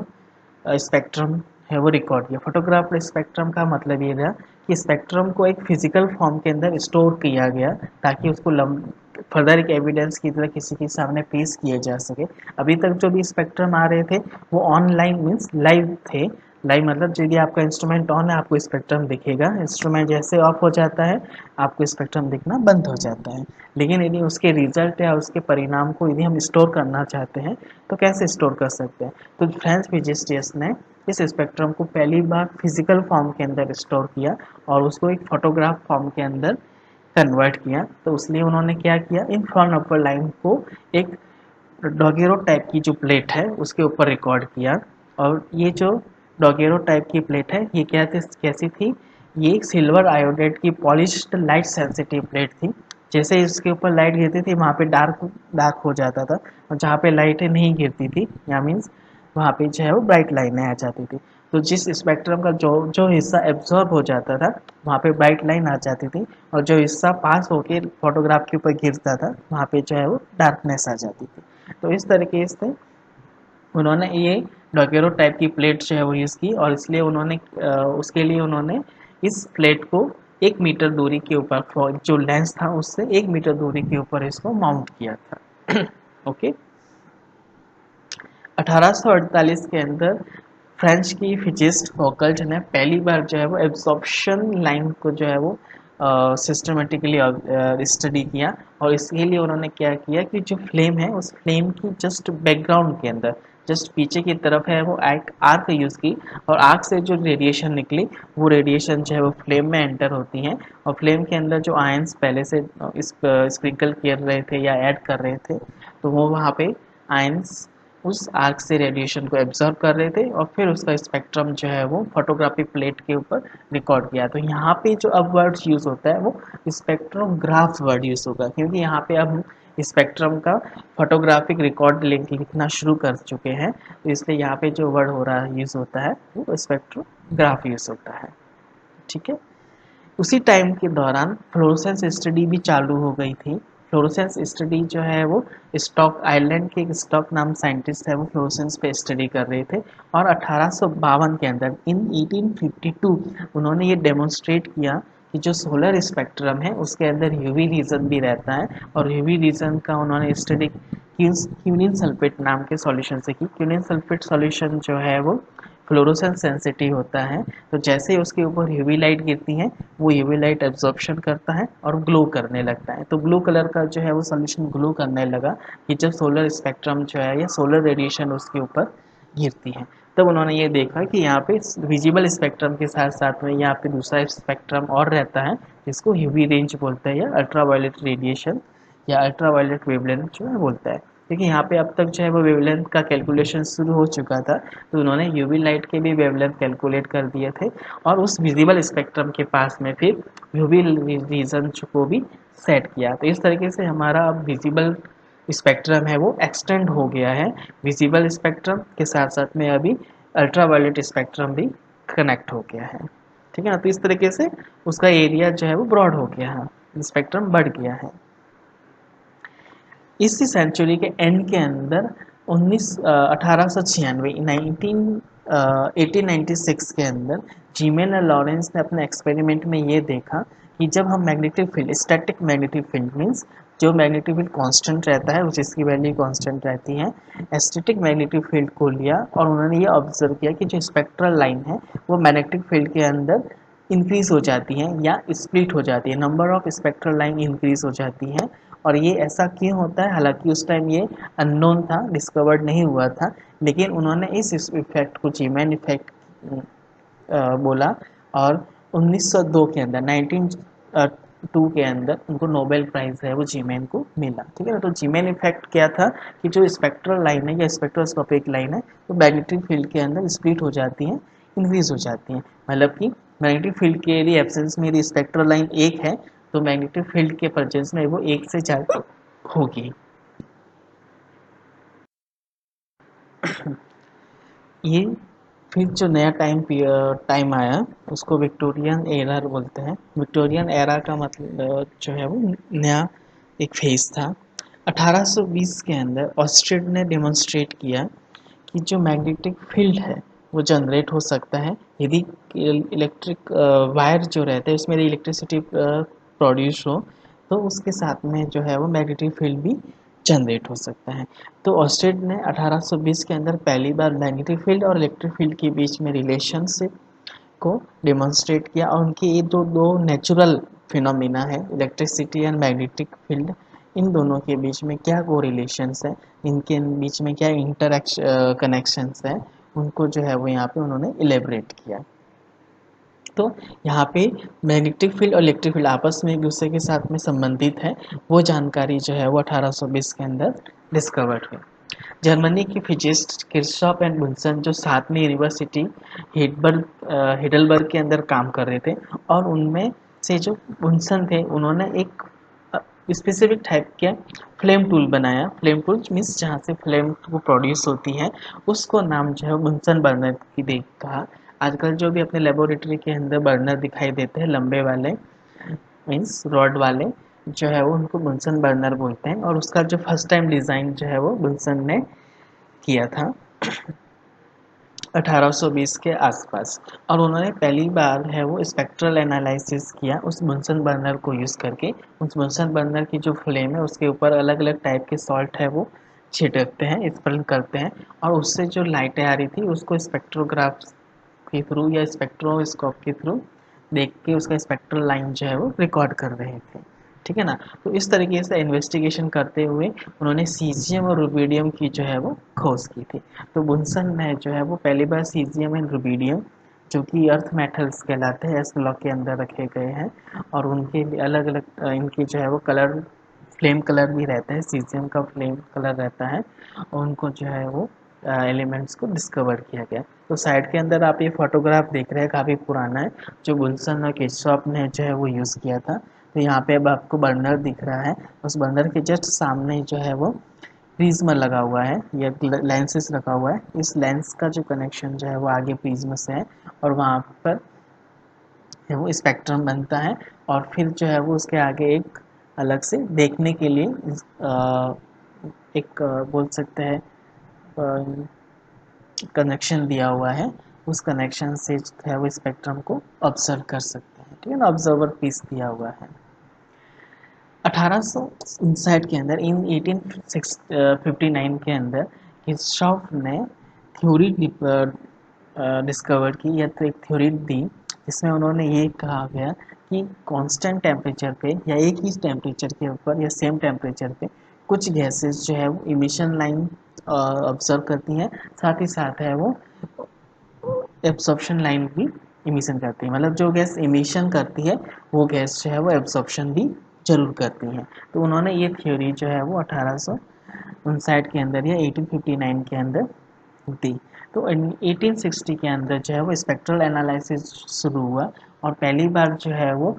स्पेक्ट्रम है वो रिकॉर्ड किया। फोटोग्राफ्ड स्पेक्ट्रम का मतलब ये था कि स्पेक्ट्रम को एक फिजिकल फॉर्म के अंदर स्टोर किया गया ताकि उसको फर्दर एक एविडेंस की तरह किसी के सामने पेश किए जा सके। अभी तक जो भी स्पेक्ट्रम आ रहे थे वो ऑनलाइन मीन्स लाइव थे। लाइव मतलब यदि आपका इंस्ट्रूमेंट ऑन है आपको स्पेक्ट्रम दिखेगा, इंस्ट्रूमेंट जैसे ऑफ हो जाता है आपको स्पेक्ट्रम दिखना बंद हो जाता है। लेकिन यदि उसके रिजल्ट या उसके परिणाम को यदि हम स्टोर करना चाहते हैं तो कैसे स्टोर कर सकते हैं। तो फ्रेंच फिजिस्टियस ने इस स्पेक्ट्रम को पहली बार फिजिकल फॉर्म के अंदर स्टोर किया और उसको एक फोटोग्राफ फॉर्म के अंदर कन्वर्ट किया। तो इसलिए उन्होंने क्या किया, इन फ्रॉनहोफर लाइन को एक डॉगेरो टाइप की जो प्लेट है उसके ऊपर रिकॉर्ड किया। और ये जो डॉगेरो टाइप की प्लेट है ये क्या थी, कैसी थी, ये एक सिल्वर आयोडाइड की पॉलिश्ड लाइट सेंसिटिव प्लेट थी। जैसे इसके ऊपर लाइट गिरती थी वहाँ पे डार्क डार्क हो जाता था और जहाँ पे लाइटें नहीं गिरती थी या मीन्स वहाँ पे जो है वो ब्राइट लाइनें आ जाती थी। तो जिस स्पेक्ट्रम का जो जो हिस्सा एब्जॉर्ब हो जाता था वहाँ पे ब्राइट लाइन आ जाती थी, और जो हिस्सा पास होके फोटोग्राफ के ऊपर गिरता था वहाँ पे जो है वो डार्कनेस आ जाती थी। तो इस तरीके से उन्होंने ये डॉकेरो टाइप की प्लेट जो है वो यूज़ की, और इसलिए उन्होंने उसके लिए उन्होंने इस प्लेट को 1 मीटर दूरी के ऊपर, जो लेंस था उससे 1 मीटर दूरी के ऊपर इसको माउंट किया था। ओके। 1848 के अंदर फ्रेंच की फिजिस्ट फौकल्ट ने पहली बार जो है वो एब्जॉर्प्शन लाइन को जो है वो सिस्टमेटिकली स्टडी किया, और इसके लिए उन्होंने क्या किया कि जो फ्लेम है उस फ्लेम की जस्ट बैकग्राउंड के अंदर, जस्ट पीछे की तरफ है वो एक आर्क यूज़ की, और आर्क से जो रेडिएशन निकली वो रेडिएशन जो है वो फ्लेम में एंटर होती है, और फ्लेम के अंदर जो आयंस पहले से इस स्प्रिंकल कर रहे थे या ऐड कर रहे थे, तो वो वहाँ पे आयंस उस आर्क से रेडिएशन को एब्जॉर्ब कर रहे थे, और फिर उसका स्पेक्ट्रम जो है वो फोटोग्राफी प्लेट के ऊपर रिकॉर्ड किया। तो यहाँ पे जो अब वर्ड यूज़ होता है वो स्पेक्ट्रोग्राफ वर्ड यूज़ होगा, क्योंकि यहाँ पे अब स्पेक्ट्रम का फोटोग्राफिक रिकॉर्ड लिखना शुरू कर चुके हैं, तो इसलिए यहाँ पे जो वर्ड हो रहा है यूज़ होता है वो स्पेक्ट्रोग्राफ यूज़ होता है। ठीक है। उसी टाइम के दौरान फ्लोरोसेंस स्टडी भी चालू हो गई थी। फ्लोरोसेंस स्टडी जो है वो स्टॉक आइलैंड के एक स्टॉक नाम साइंटिस्ट है वो फ्लोरोसेंस पे स्टडी कर रहे थे, और 1852 के अंदर इन 1852 उन्होंने ये डेमोन्स्ट्रेट किया कि जो सोलर स्पेक्ट्रम है उसके अंदर यूवी रीजन भी रहता है, और यूवी रीजन का उन्होंने स्टडी क्यूनिन सल्फेट नाम के सॉल्यूशन से की। क्यूनिन सल्फेट सॉल्यूशन जो है वो फ्लोरोसेंस सेंसिटिव होता है, तो जैसे ही उसके ऊपर यूवी लाइट गिरती है वो यूवी लाइट एब्जॉर्प्शन करता है और ग्लो करने लगता है। तो ब्लू कलर का जो है वो सॉल्यूशन ग्लो करने लगा कि जब सोलर स्पेक्ट्रम जो है या सोलर रेडिएशन उसके ऊपर गिरती है। तब उन्होंने ये देखा कि यहाँ पे विजिबल स्पेक्ट्रम के साथ साथ में यहाँ पे दूसरा स्पेक्ट्रम और रहता है जिसको यूवी रेंज बोलते हैं, या अल्ट्रावायलेट रेडिएशन या अल्ट्रावायलेट वेवलेंथ जो है बोलता है। क्योंकि यहाँ पे अब तक जो है वो वेवलेंथ का कैलकुलेशन शुरू हो चुका था, तो उन्होंने यूवी लाइट के भी वेवलेंथ कैलकुलेट कर दिए थे, और उस विजिबल स्पेक्ट्रम के पास में फिर यूवी रीजन को भी सेट किया। तो इस तरीके से हमारा अब विजिबल स्पेक्ट्रम है वो एक्सटेंड हो गया है। विजिबल स्पेक्ट्रम के साथ साथ में अभी अल्ट्रावायलेट स्पेक्ट्रम भी कनेक्ट हो गया है। ठीक है ना। तो इस तरीके से उसका एरिया जो है वो ब्रॉड हो गया है, स्पेक्ट्रम बढ़ गया है। इसी सेंचुरी के एंड के अंदर 1896 1896 के अंदर जीमेन और लॉरेंस ने अपने एक्सपेरिमेंट में ये देखा कि जब हम magnetic field, static magnetic field means जो मैग्नेटिक फील्ड कांस्टेंट रहता है जिसकी वैल्यू कांस्टेंट रहती है, स्टैटिक मैग्नेटिक फील्ड को लिया, और उन्होंने ये ऑब्जर्व किया कि जो स्पेक्ट्रल लाइन है वो मैग्नेटिक फील्ड के अंदर इंक्रीज हो जाती है या स्प्लिट हो जाती है, number of spectral line increase हो जाती है। और ये ऐसा क्यों होता है, हालांकि उस टाइम ये अननोन था, डिस्कवर्ड नहीं हुआ था, लेकिन उन्होंने इस इफेक्ट को जीमैन इफेक्ट बोला, और 1902 के अंदर 1902 के अंदर उनको नोबेल प्राइज है वो जीमैन को मिला। ठीक है ना। तो जीमैन इफेक्ट क्या था कि जो स्पेक्ट्रल लाइन है या स्पेक्ट्रोस्कोपिक लाइन है वो मैग्नेटिक फील्ड के अंदर स्प्लिट हो जाती है, इंक्रीज हो जाती है। मतलब कि मैग्नेटिक फील्ड के यदि एब्सेंस में यदि स्पेक्ट्रल लाइन एक है तो मैग्नेटिक फील्ड के प्रेजेंस में वो एक से ज़्यादा होगी। ये फिर जो नया टाइम आया उसको विक्टोरियन एरा बोलते हैं। विक्टोरियन एरा का मतलब जो है वो नया एक फेज था। 1820 के अंदर ऑस्ट्रेड ने डेमोन्स्ट्रेट किया कि जो मैग्नेटिक फील्ड है वो जनरेट हो सकता है यदि इलेक्ट्रिक वायर जो रहते हैं उसमें यदि इलेक्ट्रिसिटी प्रोड्यूस हो, तो उसके साथ में जो है वो मैग्नेटिक फील्ड भी जनरेट हो सकता है। तो ऑस्टेड ने 1820 के अंदर पहली बार मैग्नेटिक फील्ड और इलेक्ट्रिक फील्ड के बीच में रिलेशनशिप को डेमोन्स्ट्रेट किया, और उनके ये जो दो नेचुरल फिनोमिना है इलेक्ट्रिसिटी एंड मैग्नेटिक फील्ड, इन दोनों के बीच में क्या को रिलेशंस है, इनके बीच में क्या इंटरक्शन कनेक्शंस है, उनको जो है वो यहाँ पे उन्होंने इलेबरेट किया। तो यहाँ पे मैग्नेटिक फील्ड और इलेक्ट्रिक फील्ड आपस में एक दूसरे के साथ में संबंधित है, वो जानकारी जो है वो 1820 के अंदर डिस्कवर्ड हुई। जर्मनी की फिजिस्ट किर्चॉफ एंड बुन्सन जो साथ में यूनिवर्सिटी हिडलबर्ग के अंदर काम कर रहे थे, और उनमें से जो बुन्सन थे उन्होंने एक स्पेसिफिक टाइप के फ्लेम टूल बनाया। फ्लेम टूल मीन्स जहाँ से फ्लेम वो प्रोड्यूस होती है, उसको नाम जो है बुनसन बर्नर की दे कहा। आजकल जो भी अपने लेबोरेटरी के अंदर बर्नर दिखाई देते हैं लंबे वाले, मीन्स रॉड वाले, जो है वो उनको बुनसन बर्नर बोलते हैं। और उसका जो फर्स्ट टाइम डिज़ाइन जो है वो बुनसन ने किया था 1820 के आसपास। और उन्होंने पहली बार है वो स्पेक्ट्रल एनालिसिस किया उस बुनसन बर्नर को यूज़ करके। उस बुनसन बर्नर की जो फ्लेम है उसके ऊपर अलग अलग टाइप के सॉल्ट है वो छिड़कते हैं, स्प्रिंक करते हैं, और उससे जो लाइटें आ रही थी उसको स्पेक्ट्रोग्राफ के थ्रू या स्पेक्ट्रोस्कोप के थ्रू देख के उसका स्पेक्ट्रल लाइन जो है वो रिकॉर्ड कर रहे थे। ठीक है ना। तो इस तरीके से इन्वेस्टिगेशन करते हुए उन्होंने सीजियम और रुबीडियम की जो है वो खोज की थी। तो बुनसन ने जो है वो पहली बार सीजियम एंड रुबीडियम, जो कि अर्थ मेटल्स कहलाते हैं, एस ब्लॉक के अंदर रखे गए हैं, और उनके अलग अलग इनकी जो है वो कलर, फ्लेम कलर भी रहता है, सीजियम का फ्लेम कलर रहता है, और उनको जो है वो एलिमेंट्स को डिस्कवर किया गया। तो साइड के अंदर आप ये फोटोग्राफ देख रहे हैं, काफ़ी पुराना है, जो बुनसन और किर्चॉफ ने जो है वो यूज़ किया था। तो यहाँ पे अब आपको बर्नर दिख रहा है, उस बर्नर के जस्ट सामने जो है वो प्रिज्म लगा हुआ है, या लेंसेस रखा हुआ है। इस लेंस का जो कनेक्शन जो है वो आगे प्रिज्म से है, और वहाँ पर है वो स्पेक्ट्रम बनता है। और फिर जो है वो उसके आगे एक अलग से देखने के लिए एक बोल सकते हैं कनेक्शन दिया हुआ है। उस कनेक्शन से जो है वो स्पेक्ट्रम को ऑब्जर्व कर सकते हैं। ठीक है ना, ऑब्जर्वर पीस दिया हुआ है। 1800 इनसाइड के अंदर, इन 1859 के अंदर किर्चॉफ ने थ्योरी डिस्कवर की, या तो एक थ्योरी दी, जिसमें उन्होंने ये कहा गया कि कांस्टेंट टेम्परेचर पे या एक ही टेम्परेचर के ऊपर या सेम टेम्परेचर पे कुछ गैसेस जो है वो इमिशन लाइन ऑब्जर्व करती हैं, साथ ही साथ है वो एब्जॉर्प्शन लाइन भी इमिशन करती है। मतलब जो गैस इमिशन करती है वो गैस जो है वो एब्जॉर्प्शन भी जरूर करती है। तो उन्होंने ये थ्योरी जो है वो 1859 के अंदर या 1859 के अंदर दी। तो 1860 के अंदर जो है वो स्पेक्ट्रल एनालिसिस शुरू हुआ, और पहली बार जो है वो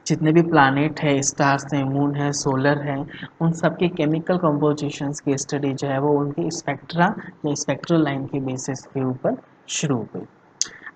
जितने भी प्लानेट है, स्टार्स हैं, मून है, सोलर है, उन सब के केमिकल कंपोजिशंस की स्टडी जो है वो उनकी स्पेक्ट्रा या स्पेक्ट्रल लाइन के बेसिस के ऊपर शुरू हुई।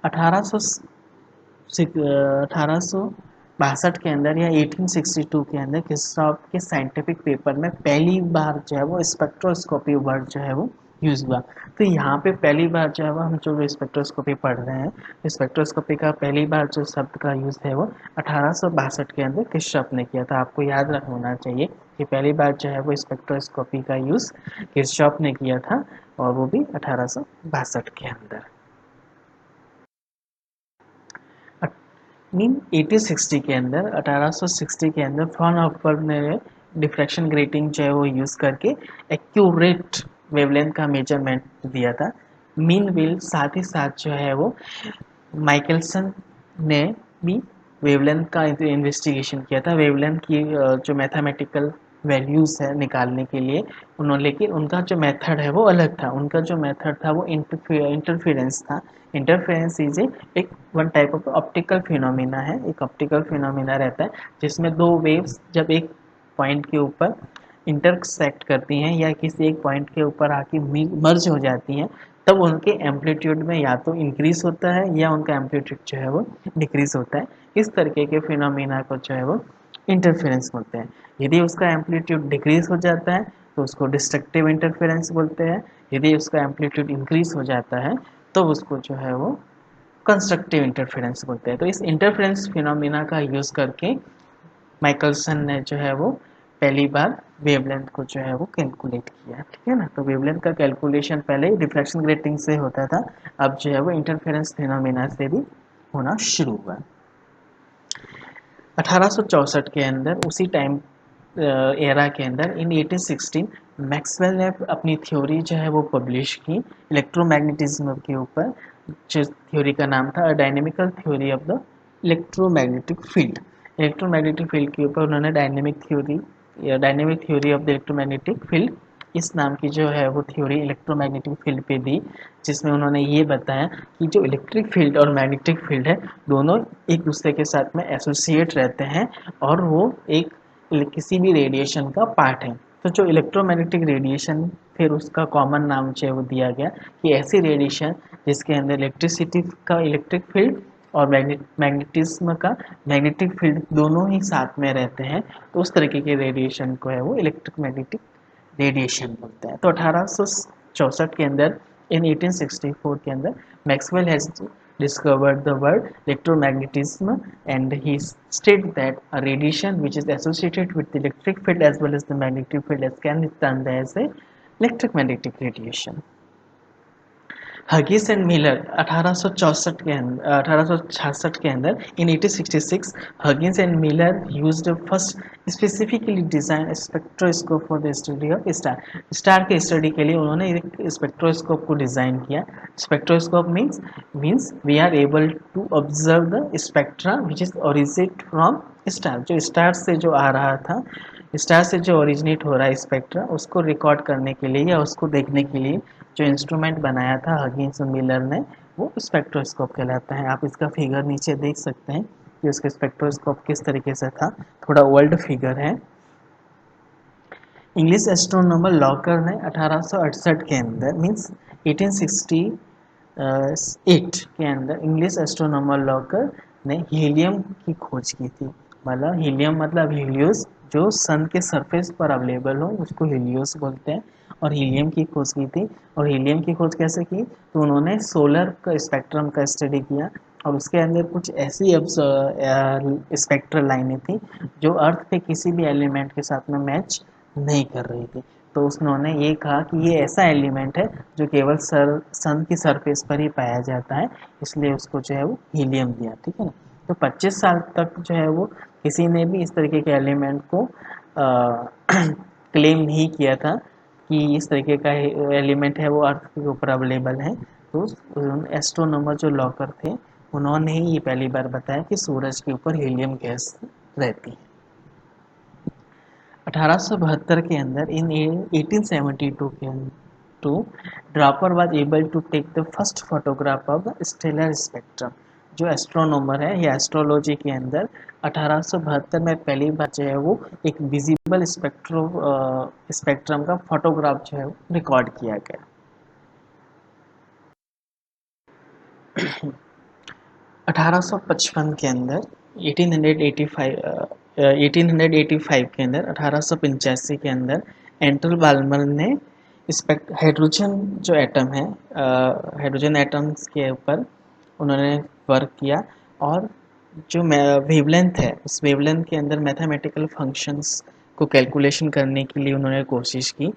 1862 के अंदर या 1862 के अंदर किर्चॉफ के साइंटिफिक पेपर में पहली बार जो है वो स्पेक्ट्रोस्कोपी वर्ड जो है वो यूज़ हुआ। तो यहाँ पे पहली बार जो है वो हम जो स्पेक्ट्रोस्कोपी पढ़ रहे हैं, स्पेक्ट्रोस्कोपी का पहली बार जो शब्द का यूज़ है वो 1862 के अंदर किर्चॉफ ने किया था। आपको याद होना चाहिए कि पहली बार जो है वो स्पेक्ट्रोस्कोपी का यूज़ किर्चॉफ ने किया था, और वो भी 1862 के अंदर। मीन 1860 के अंदर, 1860 के अंदर फ्रॉन हॉफर ने डिफ्रैक्शन ग्रेटिंग जो है वो यूज़ करके एक्यूरेट वेवलेंथ का मेजरमेंट दिया था। मीन वेल, साथ ही साथ जो है वो माइकलसन ने भी वेवलेंथ का इन्वेस्टिगेशन किया था। वेवलेंथ की जो मैथमेटिकल वैल्यूज़ है निकालने के लिए उन्होंने, लेकिन उनका जो मेथड है वो अलग था। उनका जो मेथड था वो इंटरफेरेंस था। इंटरफेरेंस इज एक one type of optical phenomena है। एक ऑप्टिकल फिनोमिना रहता है जिसमें दो वेव्स जब एक पॉइंट के ऊपर इंटरसेक्ट करती हैं या किसी एक पॉइंट के ऊपर आके मर्ज हो जाती हैं, तब उनके एम्पलीट्यूड में या तो इंक्रीज होता है या उनका एम्पलीट्यूड जो है वो डिक्रीज होता है। इस तरीके के फिनोमिना को जो है वो इंटरफेरेंस बोलते हैं। यदि उसका एम्पलीट्यूड डिक्रीज हो जाता है तो उसको डिस्ट्रक्टिव इंटरफेरेंस बोलते हैं। यदि उसका एम्पलीट्यूड इंक्रीज हो जाता है तो उसको जो है वो कंस्ट्रक्टिव इंटरफेरेंस बोलते हैं। तो इस इंटरफेरेंस फिनोमिना का यूज़ करके माइकलसन ने जो है वो पहली बार वेवलेंथ को जो है वो कैलकुलेट किया। ठीक है ना। तो वेवलेंथ का कैलकुलेशन पहले डिफ्रैक्शन ग्रेटिंग से होता था, अब जो है वो इंटरफेरेंस फिनोमिना से भी होना शुरू हुआ। 1864 के अंदर, उसी टाइम एरा के अंदर, इन 1816 मैक्सवेल ने अपनी थ्योरी जो है वो पब्लिश की इलेक्ट्रोमैग्नेटिज्म के ऊपर, जो थ्योरी का नाम था dynamical theory of the electromagnetic field. Electromagnetic field के ऊपर उन्होंने dynamic theory of the electromagnetic field इस नाम की जो है वो थ्योरी इलेक्ट्रोमैग्नेटिक फील्ड पे दी, जिसमें उन्होंने ये बताया कि जो इलेक्ट्रिक फील्ड और मैग्नेटिक फील्ड है दोनों एक दूसरे के साथ में एसोसिएट रहते हैं और वो एक किसी भी रेडिएशन का पार्ट है। तो जो इलेक्ट्रोमैग्नेटिक रेडिएशन फिर उसका कॉमन नाम जो है वो दिया गया कि ऐसी रेडिएशन जिसके अंदर इलेक्ट्रिसिटी का इलेक्ट्रिक फील्ड और मैग्नेटिज्म का मैग्नेटिक फील्ड दोनों ही साथ में रहते हैं, तो उस तरीके के रेडिएशन को है वो इलेक्ट्रिक मैग्नेटिक रेडिएशन बोलते हैं। तो 1864 के अंदर इन 1864 के अंदर Maxwell has discovered the word electromagnetism, and he stated that a radiation which is associated with the electric field as well as the magnetic field can be termed as a electromagnetic radiation. Huggins and Miller 1866 के अंदर in 1866 Huggins and Miller used first specifically design spectroscope for the study of star के study के लिए उन्होंने एक spectroscope को design किया। Spectroscope means we are able to observe the spectra which is originate from star, जो star से जो आ रहा था, स्टार से जो ओरिजिनेट हो रहा है स्पेक्ट्रा, उसको रिकॉर्ड करने के लिए या उसको देखने के लिए जो इंस्ट्रूमेंट बनाया था हगिंस और मिलर ने वो स्पेक्ट्रोस्कोप कहलाता है। आप इसका फिगर नीचे देख सकते हैं कि उसका स्पेक्ट्रोस्कोप किस तरीके से था, थोड़ा ओल्ड फिगर है। इंग्लिश एस्ट्रोनॉमर लॉकर ने 1868 के अंदर मीन्स 1868 के अंदर इंग्लिश एस्ट्रोनॉमर लॉकर ने हीलियम की खोज की थी। मतलब हीलियम मतलब हीलियोस, जो सन के सरफेस पर अवेलेबल हो उसको हीलियोस बोलते हैं, और हीलियम की खोज की थी। और हीलियम की खोज कैसे की, तो उन्होंने सोलर का स्पेक्ट्रम का स्टडी किया और उसके अंदर कुछ ऐसी स्पेक्ट्रल लाइनें थी जो अर्थ पे किसी भी एलिमेंट के साथ में मैच नहीं कर रही थी। तो उन्होंने ये कहा कि ये ऐसा एलिमेंट है जो केवल सन की सरफेस पर ही पाया जाता है, इसलिए उसको जो है वो हीलियम दिया। ठीक है ना। तो 25 साल तक जो है वो किसी ने भी इस तरीके के एलिमेंट को क्लेम नहीं किया था कि इस तरीके का एलिमेंट है वो अर्थ के ऊपर अवेलेबल है। तो एस्ट्रोनॉमर जो लॉकर थे उन्होंने ही ये पहली बार बताया कि सूरज के ऊपर हीलियम गैस रहती है। 1872 के अंदर इन 1872 के to Draper was able to take the first photograph of the stellar spectrum. जो एस्ट्रोनॉमर है या एस्ट्रोलॉजी के अंदर 1872 में पहली बार जो है वो एक विजिबल स्पेक्ट्रम का फोटोग्राफ जो है वो रिकॉर्ड किया गया। 1855 के अंदर 1885 के अंदर 1885 के अंदर एंटल बाल्मर ने हाइड्रोजन जो एटम है, हाइड्रोजन एटम्स के ऊपर उन्होंने वर्क किया और जो वेवलेंथ है उस वेवलेंथ के अंदर मैथमेटिकल फंक्शंस को कैलकुलेशन करने के लिए उन्होंने कोशिश की।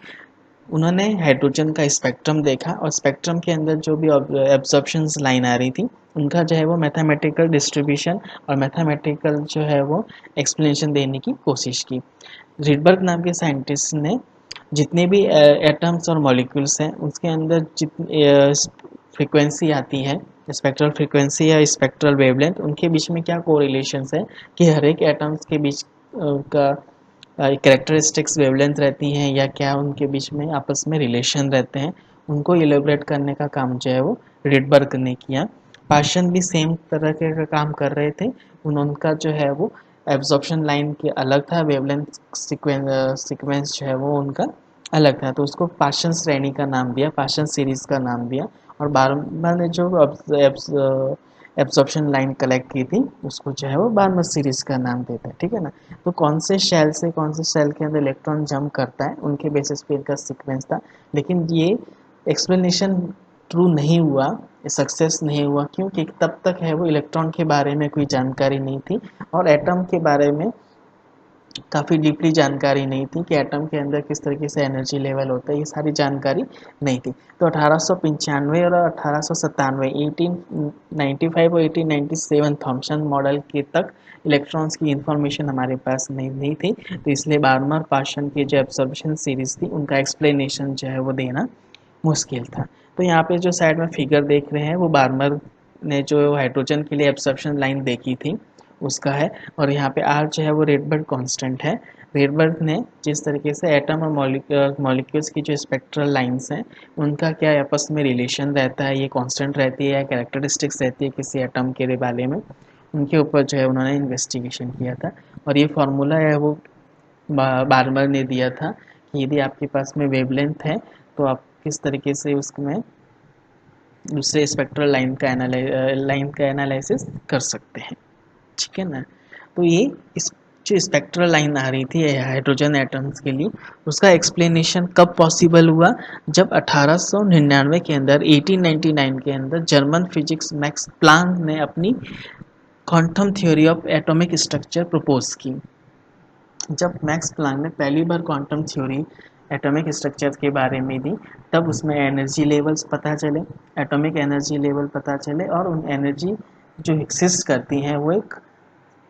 उन्होंने हाइड्रोजन का स्पेक्ट्रम देखा और स्पेक्ट्रम के अंदर जो भी एब्जॉर्प्शंस लाइन आ रही थी उनका जो है वो मैथमेटिकल डिस्ट्रीब्यूशन और मैथमेटिकल जो है वो एक्सप्लेनेशन देने की कोशिश की। रिडबर्ग नाम के साइंटिस्ट ने जितने भी एटम्स और मॉलिक्यूल्स हैं उसके अंदर जितनी फ्रीक्वेंसी आती है, स्पेक्ट्रल फ्रीक्वेंसी या स्पेक्ट्रल वेवलेंथ, उनके बीच में क्या कोरिलेशंस है कि हर एक एटम्स के बीच का कैरेक्टरिस्टिक्स वेवलेंथ रहती हैं या क्या उनके बीच में आपस में रिलेशन रहते हैं, उनको इलेबरेट करने का काम जो है वो रिडबर्ग ने किया। पाशन भी सेम तरह के काम कर रहे थे। उनका जो है वो एब्जॉर्प्शन लाइन के अलग था, वेवलेंथ सीक्वेंस जो है वो उनका अलग था, तो उसको पाशन श्रेणी का नाम दिया, पाशन सीरीज का नाम दिया। और बारहमा ने जो एब्जॉर्प्शन लाइन कलेक्ट की थी उसको जो है वो बारहमा सीरीज का नाम देता है। ठीक है ना। तो कौन से शेल से कौन से शेल के अंदर इलेक्ट्रॉन जंप करता है उनके बेसिस पे इनका सीक्वेंस था, लेकिन ये एक्सप्लेनेशन ट्रू नहीं हुआ, सक्सेस नहीं हुआ, क्योंकि तब तक है वो इलेक्ट्रॉन के बारे में कोई जानकारी नहीं थी और एटम के बारे में काफ़ी डीपली जानकारी नहीं थी कि एटम के अंदर किस तरीके से एनर्जी लेवल होता है, ये सारी जानकारी नहीं थी। तो 1895 और 1897 1895 और 1897 थॉमसन मॉडल के तक इलेक्ट्रॉन्स की इंफॉर्मेशन हमारे पास नहीं थी, तो इसलिए बार्मर पाशन की जो एब्जॉर्प्शन सीरीज थी उनका एक्सप्लेनेशन जो है वो देना मुश्किल था। तो यहाँ पे जो साइड में फिगर देख रहे हैं वो बार्मर ने जो हाइड्रोजन के लिए एब्जॉर्प्शन लाइन देखी थी उसका है, और यहाँ पे आर जो है वो रेडबर्ग कांस्टेंट है वेरबर्ग ने जिस तरीके से एटम और मॉलिक्यूल्स की जो स्पेक्ट्रल लाइंस हैं उनका क्या आपस में रिलेशन रहता है, ये कांस्टेंट रहती है या कैरेक्टरिस्टिक्स रहती है किसी एटम के बारे में, उनके ऊपर जो है उन्होंने इन्वेस्टिगेशन किया था। और ये फार्मूला है वो बार्मर ने दिया था कि यदि आपके पास में वेवलेंथ है तो आप किस तरीके से उसमें दूसरे स्पेक्ट्रल लाइन का एनालिसिस कर सकते हैं, ठीक है ना। तो ये इस जो स्पेक्ट्रल लाइन आ रही थी हाइड्रोजन एटम्स के लिए, उसका एक्सप्लेनेशन कब पॉसिबल हुआ, जब 1899 के अंदर 1899 के अंदर जर्मन फिजिक्स मैक्स प्लांक ने अपनी quantum theory of atomic structure propose की। जब मैक्स प्लांक ने पहली बार क्वांटम थ्योरी एटॉमिक स्ट्रक्चर के बारे में दी, तब उसमें एनर्जी लेवल्स पता चले, एटॉमिक एनर्जी लेवल पता चले, और उन एनर्जी जो एग्जिस्ट करती हैं वो एक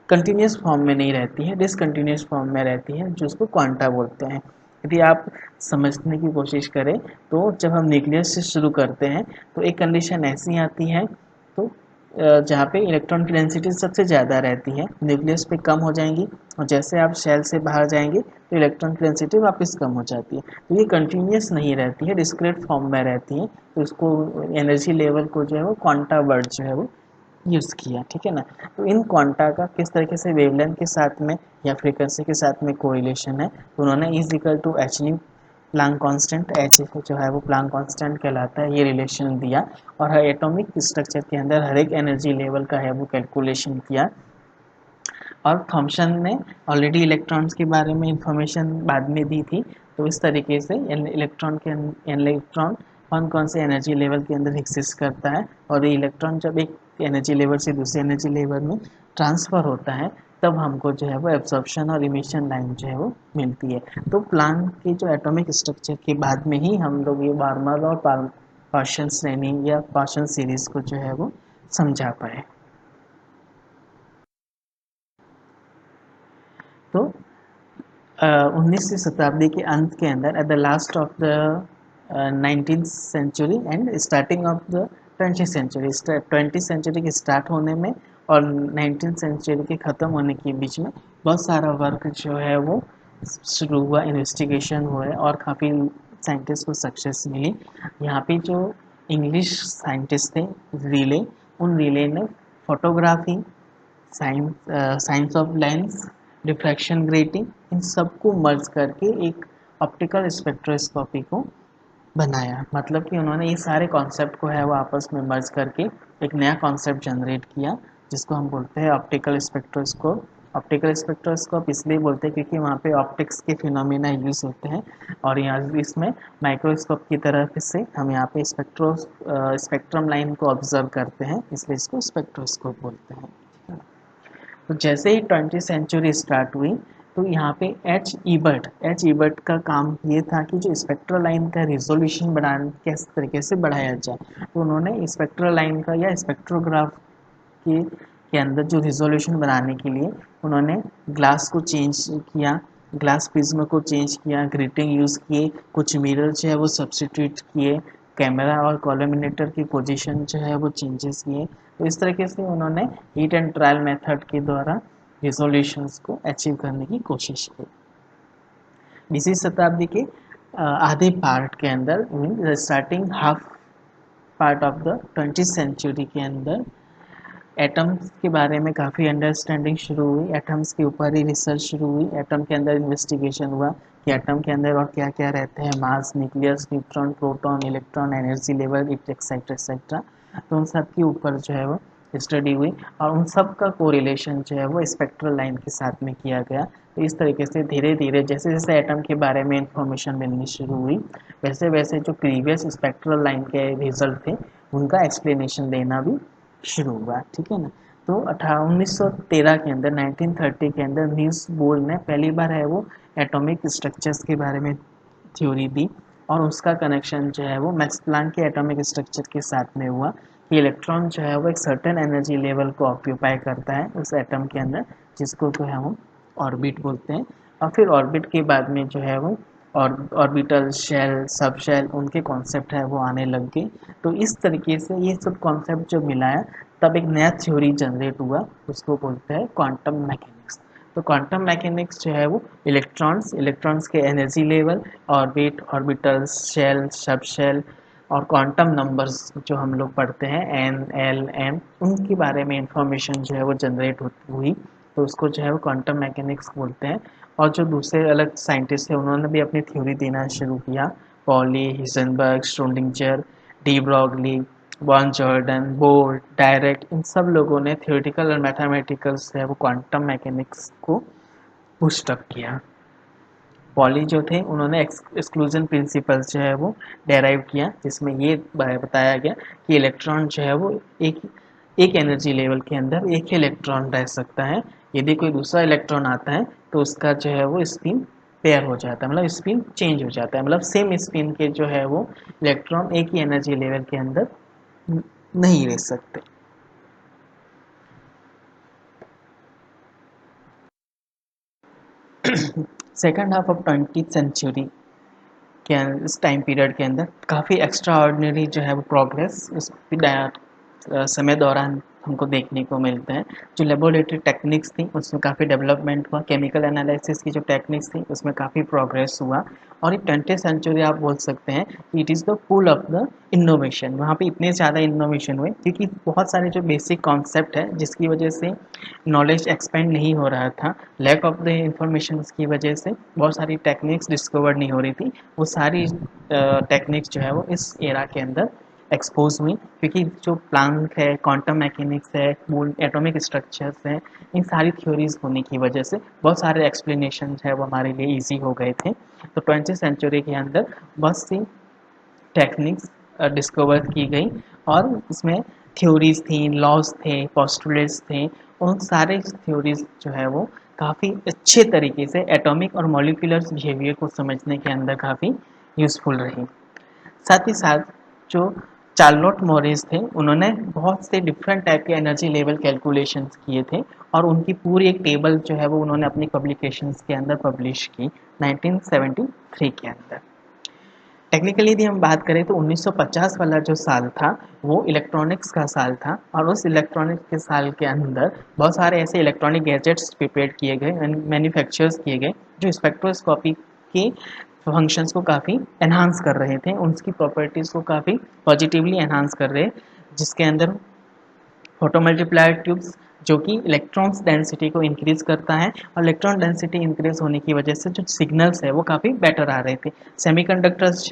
कंटिन्यूस फॉर्म में नहीं रहती है, डिसकंटिन्यूस फॉर्म में रहती है, जो उसको क्वांटा बोलते हैं। यदि आप समझने की कोशिश करें तो जब हम न्यूक्लियस से शुरू करते हैं तो एक कंडीशन ऐसी आती है तो जहाँ पे इलेक्ट्रॉन की डेंसिटी सबसे ज़्यादा रहती है, न्यूक्लियस पे कम हो जाएंगी, और जैसे आप शेल से बाहर जाएंगे तो इलेक्ट्रॉन की डेंसिटी वापस कम हो जाती है। तो ये कंटिन्यूस नहीं रहती है, डिस्क्रीट फॉर्म में रहती है। तो इसको एनर्जी लेवल को जो है वो क्वांटा वर्ड जो है वो यूज़ किया, ठीक है ना। तो इन क्वांटा का किस तरीके से वेवलेंथ के साथ में या फ्रीक्वेंसी के साथ में कोरिलेशन है, तो उन्होंने is equal to H nu Planck constant, H जो है वो प्लांक कांस्टेंट कहलाता है, ये रिलेशन दिया। और हर एटॉमिक स्ट्रक्चर के अंदर हर एक एनर्जी लेवल का है वो कैलकुलेशन किया। और थॉम्सन ने ऑलरेडी इलेक्ट्रॉन्स के बारे में इंफॉर्मेशन बाद में दी थी, तो इस तरीके से इलेक्ट्रॉन कौन कौन से एनर्जी लेवल के अंदर एग्जिस्ट करता है, और ये इलेक्ट्रॉन जब एक एनर्जी लेवल से दूसरे एनर्जी लेवल में ट्रांसफ़र होता है तब हमको जो है वो एब्जॉर्प्शन और इमिशन लाइन जो है वो मिलती है। तो प्लांक की जो एटॉमिक स्ट्रक्चर के बाद में ही हम लोग ये बार्मर और पार्शियल श्रेणी या पार्शियल सीरीज को जो है वो समझा पाए। तो 19वीं शताब्दी के अंत के अंदर, at the last of the 19th century and starting of the 20th century, 20th century के स्टार्ट होने में और 19th सेंचुरी के ख़त्म होने के बीच में बहुत सारा वर्क जो है वो शुरू हुआ, इन्वेस्टिगेशन हुआ है, और काफ़ी साइंटिस्ट को सक्सेस मिली। यहाँ पे जो इंग्लिश साइंटिस्ट थे रीले, उन रीले ने photography, science of lens, diffraction grating, इन सबको मर्ज करके एक ऑप्टिकल स्पेक्ट्रोस्कोपी को बनाया। मतलब कि उन्होंने ये सारे कॉन्सेप्ट को है वो आपस में मर्ज करके एक नया कॉन्सेप्ट जनरेट किया, जिसको हम बोलते हैं ऑप्टिकल स्पेक्ट्रोस्कोप। ऑप्टिकल स्पेक्ट्रोस्कोप इसलिए बोलते हैं क्योंकि वहाँ पे ऑप्टिक्स के फिनोमिना यूज़ होते हैं, और यहाँ इसमें माइक्रोस्कोप की तरफ से हम यहाँ पे स्पेक्ट्रम लाइन को ऑब्जर्व करते हैं, इसलिए इसको स्पेक्ट्रोस्कोप बोलते हैं। तो जैसे ही 20th सेंचुरी स्टार्ट हुई तो यहाँ पे एच ईबर्ट का काम ये था कि जो स्पेक्ट्रल लाइन का रिजोल्यूशन बढ़ाने किस तरीके से बढ़ाया जाए। तो उन्होंने स्पेक्ट्रल लाइन का या स्पेक्ट्रोग्राफ के अंदर जो रिजोल्यूशन बनाने के लिए उन्होंने ग्लास को चेंज किया, ग्लास प्रिज्म को चेंज किया, ग्रेटिंग यूज़ किए, कुछ मिरर जो है वो सब्सटीट्यूट किए, कैमरा और कॉलमिनेटर की पोजीशन जो है वो चेंजेस किए। तो इस तरीके से उन्होंने हीट एंड ट्रायल मेथड के द्वारा रिजोल्यूशंस को अचीव करने की कोशिश की। 20वीं शताब्दी के आधे पार्ट के अंदर, starting half part of the 20th century के अंदर एटम्स के बारे में काफ़ी अंडरस्टैंडिंग शुरू हुई, एटम्स के ऊपर ही रिसर्च शुरू हुई, एटम के अंदर इन्वेस्टिगेशन हुआ कि एटम के अंदर और क्या क्या रहते हैं, mass, nucleus, neutron, proton, electron, energy level, etcetera etcetera. तो उन सब के ऊपर जो है वो स्टडी हुई, और उन सब का कोरिलेशन जो है वो स्पेक्ट्रल लाइन के साथ में किया गया। तो इस तरीके से धीरे धीरे जैसे जैसे एटम के बारे में इंफॉर्मेशन मिलनी शुरू हुई, वैसे वैसे जो प्रीवियस स्पेक्ट्रल लाइन के रिजल्ट थे उनका एक्सप्लेनेशन देना भी शुरू हुआ, ठीक है ना। तो 1913 के अंदर, 1930 के अंदर नील्स बोर ने पहली बार है वो एटॉमिक स्ट्रक्चर्स के बारे में थ्योरी दी, और उसका कनेक्शन जो है वो मैक्स प्लांक के एटॉमिक स्ट्रक्चर के साथ में हुआ कि इलेक्ट्रॉन जो है वो एक सर्टेन एनर्जी लेवल को ऑक्यूपाई करता है उस एटम के अंदर, जिसको जो है हम ऑर्बिट बोलते हैं। और फिर ऑर्बिट के बाद में जो है वो और ऑर्बिटल, शेल, सब शेल, उनके कॉन्सेप्ट है वो आने लग गए। तो इस तरीके से ये सब कॉन्सेप्ट जब मिलाया तब एक नया थ्योरी जनरेट हुआ, उसको बोलते हैं क्वांटम मैकेनिक्स। तो क्वांटम मैकेनिक्स जो है वो इलेक्ट्रॉन्स के energy level, orbit, orbitals, shell, subshell और क्वांटम नंबर्स जो हम लोग पढ़ते हैं एन, एल, एम, उनके बारे में इंफॉर्मेशन जो है वो जनरेट हुई, तो उसको जो है वो क्वांटम मैकेनिक्स बोलते हैं। और जो दूसरे अलग साइंटिस्ट हैं उन्होंने भी अपनी थ्योरी देना शुरू किया, Pauli, Heisenberg, Schrodinger, de Broglie, Born Jordan, Bolt, Dirac, इन सब लोगों ने थ्योरेटिकल और मैथमेटिकल से वो क्वांटम मैकेनिक्स को बूस्टअप किया। पॉली जो थे उन्होंने एक्सक्लूजन प्रिंसिपल जो है वो डेराइव किया, जिसमें ये बताया गया कि इलेक्ट्रॉन जो है वो एक एक एनर्जी लेवल के अंदर एक ही इलेक्ट्रॉन रह सकता है। यदि कोई दूसरा इलेक्ट्रॉन आता है तो उसका जो है वो स्पिन पेयर हो जाता है, मतलब स्पिन चेंज हो जाता है, मतलब सेम स्पिन के जो है वो इलेक्ट्रॉन एक ही एनर्जी लेवल के अंदर नहीं रह सकते। Second half of 20th century के इस टाइम पीरियड के अंदर काफ़ी एक्स्ट्रा ऑर्डिनरी जो है वो प्रोग्रेस इस समय दौरान हमको देखने को मिलते हैं। जो लेबोरेटरी टेक्निक्स थी उसमें काफ़ी डेवलपमेंट हुआ, केमिकल एनालिसिस की जो टेक्निक्स थी उसमें काफ़ी प्रोग्रेस हुआ। और ये 20th सेंचुरी आप बोल सकते हैं कि it is the full of the innovation. वहाँ पे इतने ज़्यादा इनोवेशन हुए क्योंकि बहुत सारे जो बेसिक कॉन्सेप्ट है जिसकी वजह से नॉलेज एक्सपेंड नहीं हो रहा था, लैक ऑफ द इंफॉर्मेशन की वजह से बहुत सारी टेक्निक्स डिस्कवर नहीं हो रही थी, वो सारी टेक्निक्स जो है वो इस एरा के अंदर एक्सपोज हुई। क्योंकि जो प्लांक है, क्वांटम मैकेनिक्स है, एटॉमिक स्ट्रक्चर्स हैं, इन सारी थ्योरीज होने की वजह से बहुत सारे एक्सप्लेनेशन है वो हमारे लिए इजी हो गए थे। तो 20th सेंचुरी के अंदर बहुत सी टेक्निक्स डिस्कवर की गई और इसमें थ्योरीज थी, लॉज थे, पोस्टुलेट्स थे। उन सारे थ्योरीज जो है वो काफ़ी अच्छे तरीके से एटॉमिक और मॉलिक्यूलर बिहेवियर को समझने के अंदर काफ़ी यूज़फुल रही। साथ ही साथ जो चार्लोट मॉरिस थे उन्होंने बहुत से डिफरेंट टाइप के एनर्जी लेवल कैलकुलेशंस किए थे और उनकी पूरी एक टेबल जो है वो उन्होंने अपनी पब्लिकेशंस के अंदर पब्लिश की 1973 के अंदर। टेक्निकली यदि हम बात करें तो 1950 वाला जो साल था वो इलेक्ट्रॉनिक्स का साल था और उस इलेक्ट्रॉनिक्स के साल के अंदर बहुत सारे ऐसे इलेक्ट्रॉनिक गैजेट्स प्रिपेयर किए गए, मैन्युफैक्चर्स किए गए जो स्पेक्ट्रोस्कोपी के फंक्शंस को काफ़ी एनहांस कर रहे थे, उनकी प्रॉपर्टीज़ को काफ़ी पॉजिटिवली एनहांस कर रहे, जिसके अंदर फोटो मल्टीप्लायर ट्यूब्स जो कि इलेक्ट्रॉन्स डेंसिटी को इंक्रीज करता है और इलेक्ट्रॉन डेंसिटी इंक्रीज होने की वजह से जो सिग्नल्स है वो काफ़ी बेटर आ रहे थे। सेमीकंडक्टर्स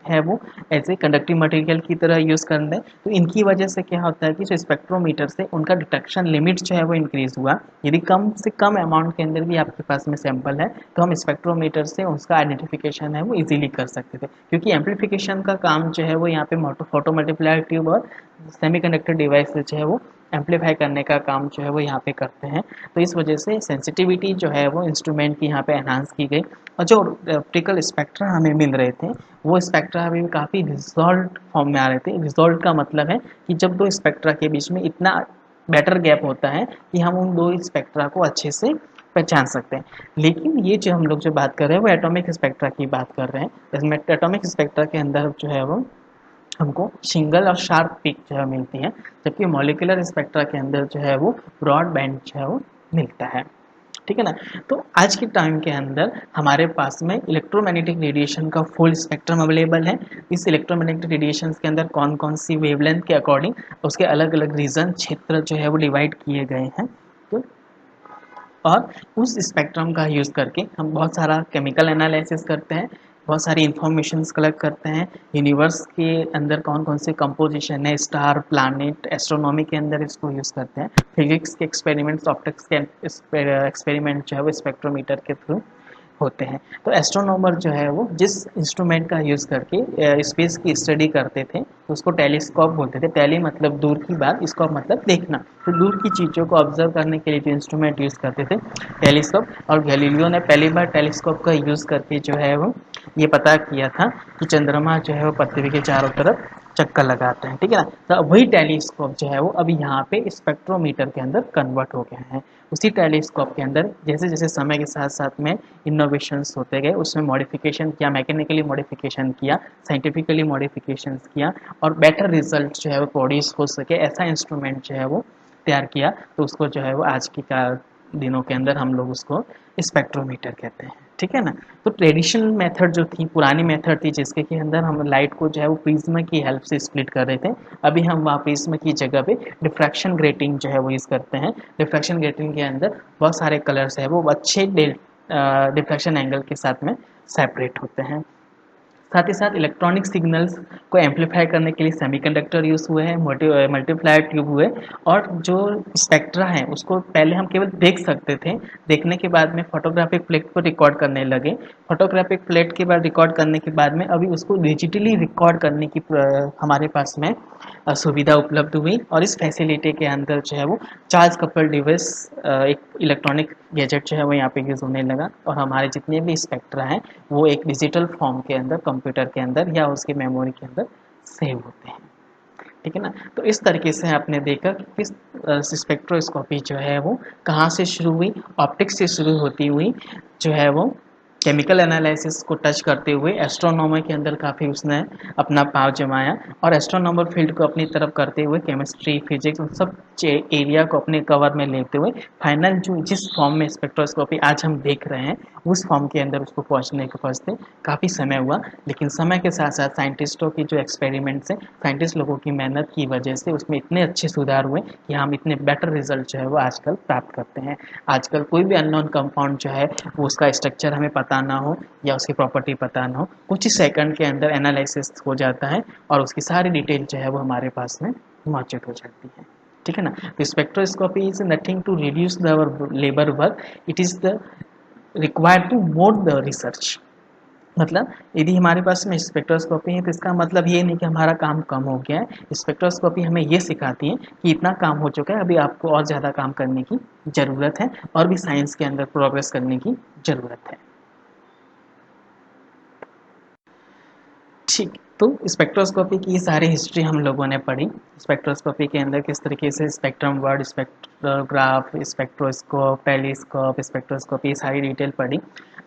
है वो ऐसे कंडक्टिव मटेरियल की तरह यूज़ कर रहे हैं, तो इनकी वजह से क्या होता है कि जो स्पेक्ट्रोमीटर से उनका डिटेक्शन लिमिट जो है वो इंक्रीज हुआ। यदि कम से कम अमाउंट के अंदर भी आपके पास में सैंपल है तो हम स्पेक्ट्रोमीटर से उसका आइडेंटिफिकेशन है वो इजीली कर सकते थे, क्योंकि एम्पलीफिकेशन का काम जो है वो यहाँ पे फोटो मल्टीप्लायर ट्यूब और सेमीकंडक्टर डिवाइस जो है वो एम्पलीफाई करने का काम जो है वो यहाँ पे करते हैं। तो इस वजह से सेंसिटिविटी जो है वो इंस्ट्रूमेंट की यहाँ पे एनहांस की गई और जो ऑप्टिकल स्पेक्ट्रा हमें मिल रहे थे वो स्पेक्ट्रा अभी काफ़ी रिजॉल्व फॉर्म में आ रहे थे। रिजॉल्व का मतलब है कि जब दो स्पेक्ट्रा के बीच में इतना बेटर गैप होता है कि हम उन दो स्पेक्ट्रा को अच्छे से पहचान सकते हैं। लेकिन ये जो हम लोग जो बात कर रहे हैं वो एटॉमिक स्पेक्ट्रा की बात कर रहे हैं। इसमें एटॉमिक स्पेक्ट्रा के अंदर जो है वो हमको सिंगल और शार्प पिक जो है मिलती है, जबकि मॉलिक्यूलर स्पेक्ट्रा के अंदर जो है वो ब्रॉड बैंड जो है वो मिलता है। ठीक है ना। तो आज के टाइम के अंदर हमारे पास में इलेक्ट्रोमैग्नेटिक रेडिएशन का फुल स्पेक्ट्रम अवेलेबल है। इस इलेक्ट्रोमैग्नेटिक रेडिएशन के अंदर कौन कौन सी वेवलेंथ के अकॉर्डिंग उसके अलग अलग रीजन क्षेत्र जो है वो डिवाइड किए गए हैं। तो और उस स्पेक्ट्रम का यूज़ करके हम बहुत सारा केमिकल एनालिसिस करते हैं, बहुत सारी इंफॉर्मेशंस कलेक्ट करते हैं, यूनिवर्स के अंदर कौन कौन से कंपोजिशन है, स्टार, प्लैनेट, एस्ट्रोनॉमी के अंदर इसको यूज़ करते हैं, फिजिक्स के एक्सपेरिमेंट्स, ऑप्टिक्स के एक्सपेरिमेंट जो है वो स्पेक्ट्रोमीटर के थ्रू होते हैं। तो एस्ट्रोनॉमर जो है वो जिस इंस्ट्रूमेंट का यूज़ करके स्पेस की स्टडी करते थे तो उसको टेलीस्कोप बोलते थे। टेली मतलब दूर की बात, स्कोप मतलब देखना। तो दूर की चीज़ों को ऑब्जर्व करने के लिए जो इंस्ट्रूमेंट यूज़ करते थे टेलीस्कोप, और गैलीलियो ने पहली बार टेलीस्कोप का यूज़ करके जो है वो ये पता किया था कि चंद्रमा जो है वो पृथ्वी के चारों तरफ चक्कर लगाते हैं। ठीक है ना। तो वही टेलीस्कोप जो है वो अभी यहाँ पे स्पेक्ट्रोमीटर के अंदर कन्वर्ट हो गया है। उसी टेलीस्कोप के अंदर जैसे जैसे समय के साथ साथ में इनोवेशंस होते गए, उसमें मॉडिफिकेशन किया, मैकेनिकली मॉडिफिकेशन किया, साइंटिफिकली मॉडिफिकेशंस किया और बेटर रिजल्ट जो है वो प्रोड्यूस हो सके ऐसा इंस्ट्रूमेंट जो है वो तैयार किया। तो उसको जो है वो आज की का दिनों के अंदर हम लोग उसको स्पेक्ट्रोमीटर कहते हैं, ठीक है ना। तो ट्रेडिशनल मेथड जो थी, पुरानी मेथड थी, जिसके के अंदर हम लाइट को जो है वो प्रिज्म की हेल्प से स्प्लिट कर रहे थे, अभी हम वहाँ प्रिज्म की जगह पे डिफ्रैक्शन ग्रेटिंग जो है वो यूज़ करते हैं। डिफ्रैक्शन ग्रेटिंग के अंदर बहुत सारे कलर्स है वो अच्छे डिफ्रैक्शन एंगल के साथ में सेपरेट होते हैं। साथ ही साथ इलेक्ट्रॉनिक सिग्नल्स को एम्पलीफाई करने के लिए सेमीकंडक्टर यूज़ हुए हैं, मल्टीप्लायर ट्यूब हुए, और जो स्पेक्ट्रा है उसको पहले हम केवल देख सकते थे, देखने के बाद में फोटोग्राफिक प्लेट को रिकॉर्ड करने लगे। फोटोग्राफिक प्लेट के बाद रिकॉर्ड करने के बाद में अभी उसको डिजिटली रिकॉर्ड करने की हमारे पास में सुविधा उपलब्ध हुई, और इस फैसिलिटी के अंदर जो है वो चार्ज कपल डिवाइस, एक इलेक्ट्रॉनिक गैजेट जो है वो यहाँ पे यूज़ होने लगा, और हमारे जितने भी स्पेक्ट्रा हैं वो एक डिजिटल फॉर्म के अंदर, कंप्यूटर के अंदर या उसकी मेमोरी के अंदर सेव होते हैं, ठीक है ना। तो इस तरीके से आपने देखा कि किस स्पेक्ट्रोस्कोपी जो है वो कहाँ से शुरू हुई, ऑप्टिक्स से शुरू होती हुई जो है वो केमिकल एनालिसिस को टच करते हुए एस्ट्रोनॉमर के अंदर काफ़ी उसने अपना पाँव जमाया, और एस्ट्रोनॉमर फील्ड को अपनी तरफ करते हुए केमिस्ट्री, फिजिक्स, उन सब एरिया को अपने कवर में लेते हुए फाइनल जो जिस फॉर्म में स्पेक्ट्रोस्कोपी आज हम देख रहे हैं उस फॉर्म के अंदर उसको पहुंचने के वास्ते काफ़ी समय हुआ। लेकिन समय के साथ साथ साइंटिस्टों की जो एक्सपेरिमेंट्स हैं, साइंटिस्ट लोगों की मेहनत की वजह से उसमें इतने अच्छे सुधार हुए कि हम इतने बेटर रिजल्ट जो है वो आजकल प्राप्त करते हैं। आजकल कोई भी अननोन कंपाउंड जो है वो उसका स्ट्रक्चर हमें पता ना हो या उसकी प्रॉपर्टी पता ना हो, कुछ ही सेकंड के अंदर एनालिसिस हो जाता है और उसकी सारी डिटेल जो है वो हमारे पास में मौजूद हो जाती है, ठीक है ना। तो spectroscopy is nothing to reduce the labour work, it is the required to more the research. मतलब यदि हमारे पास में स्पेक्ट्रोस्कोपी है तो इसका मतलब ये नहीं कि हमारा काम कम हो गया है। स्पेक्ट्रोस्कोपी हमें ये सिखाती है कि इतना काम हो चुका है, अभी आपको और ज़्यादा काम करने की ज़रूरत है, और भी साइंस के अंदर प्रोग्रेस करने की ज़रूरत है। ठीक, तो स्पेक्ट्रोस्कोपी की सारी हिस्ट्री हम लोगों ने पढ़ी। स्पेक्ट्रोस्कोपी के अंदर किस तरीके से spectrum word, spectrograph, spectroscope, telescope, spectroscopy सारी डिटेल पढ़ी।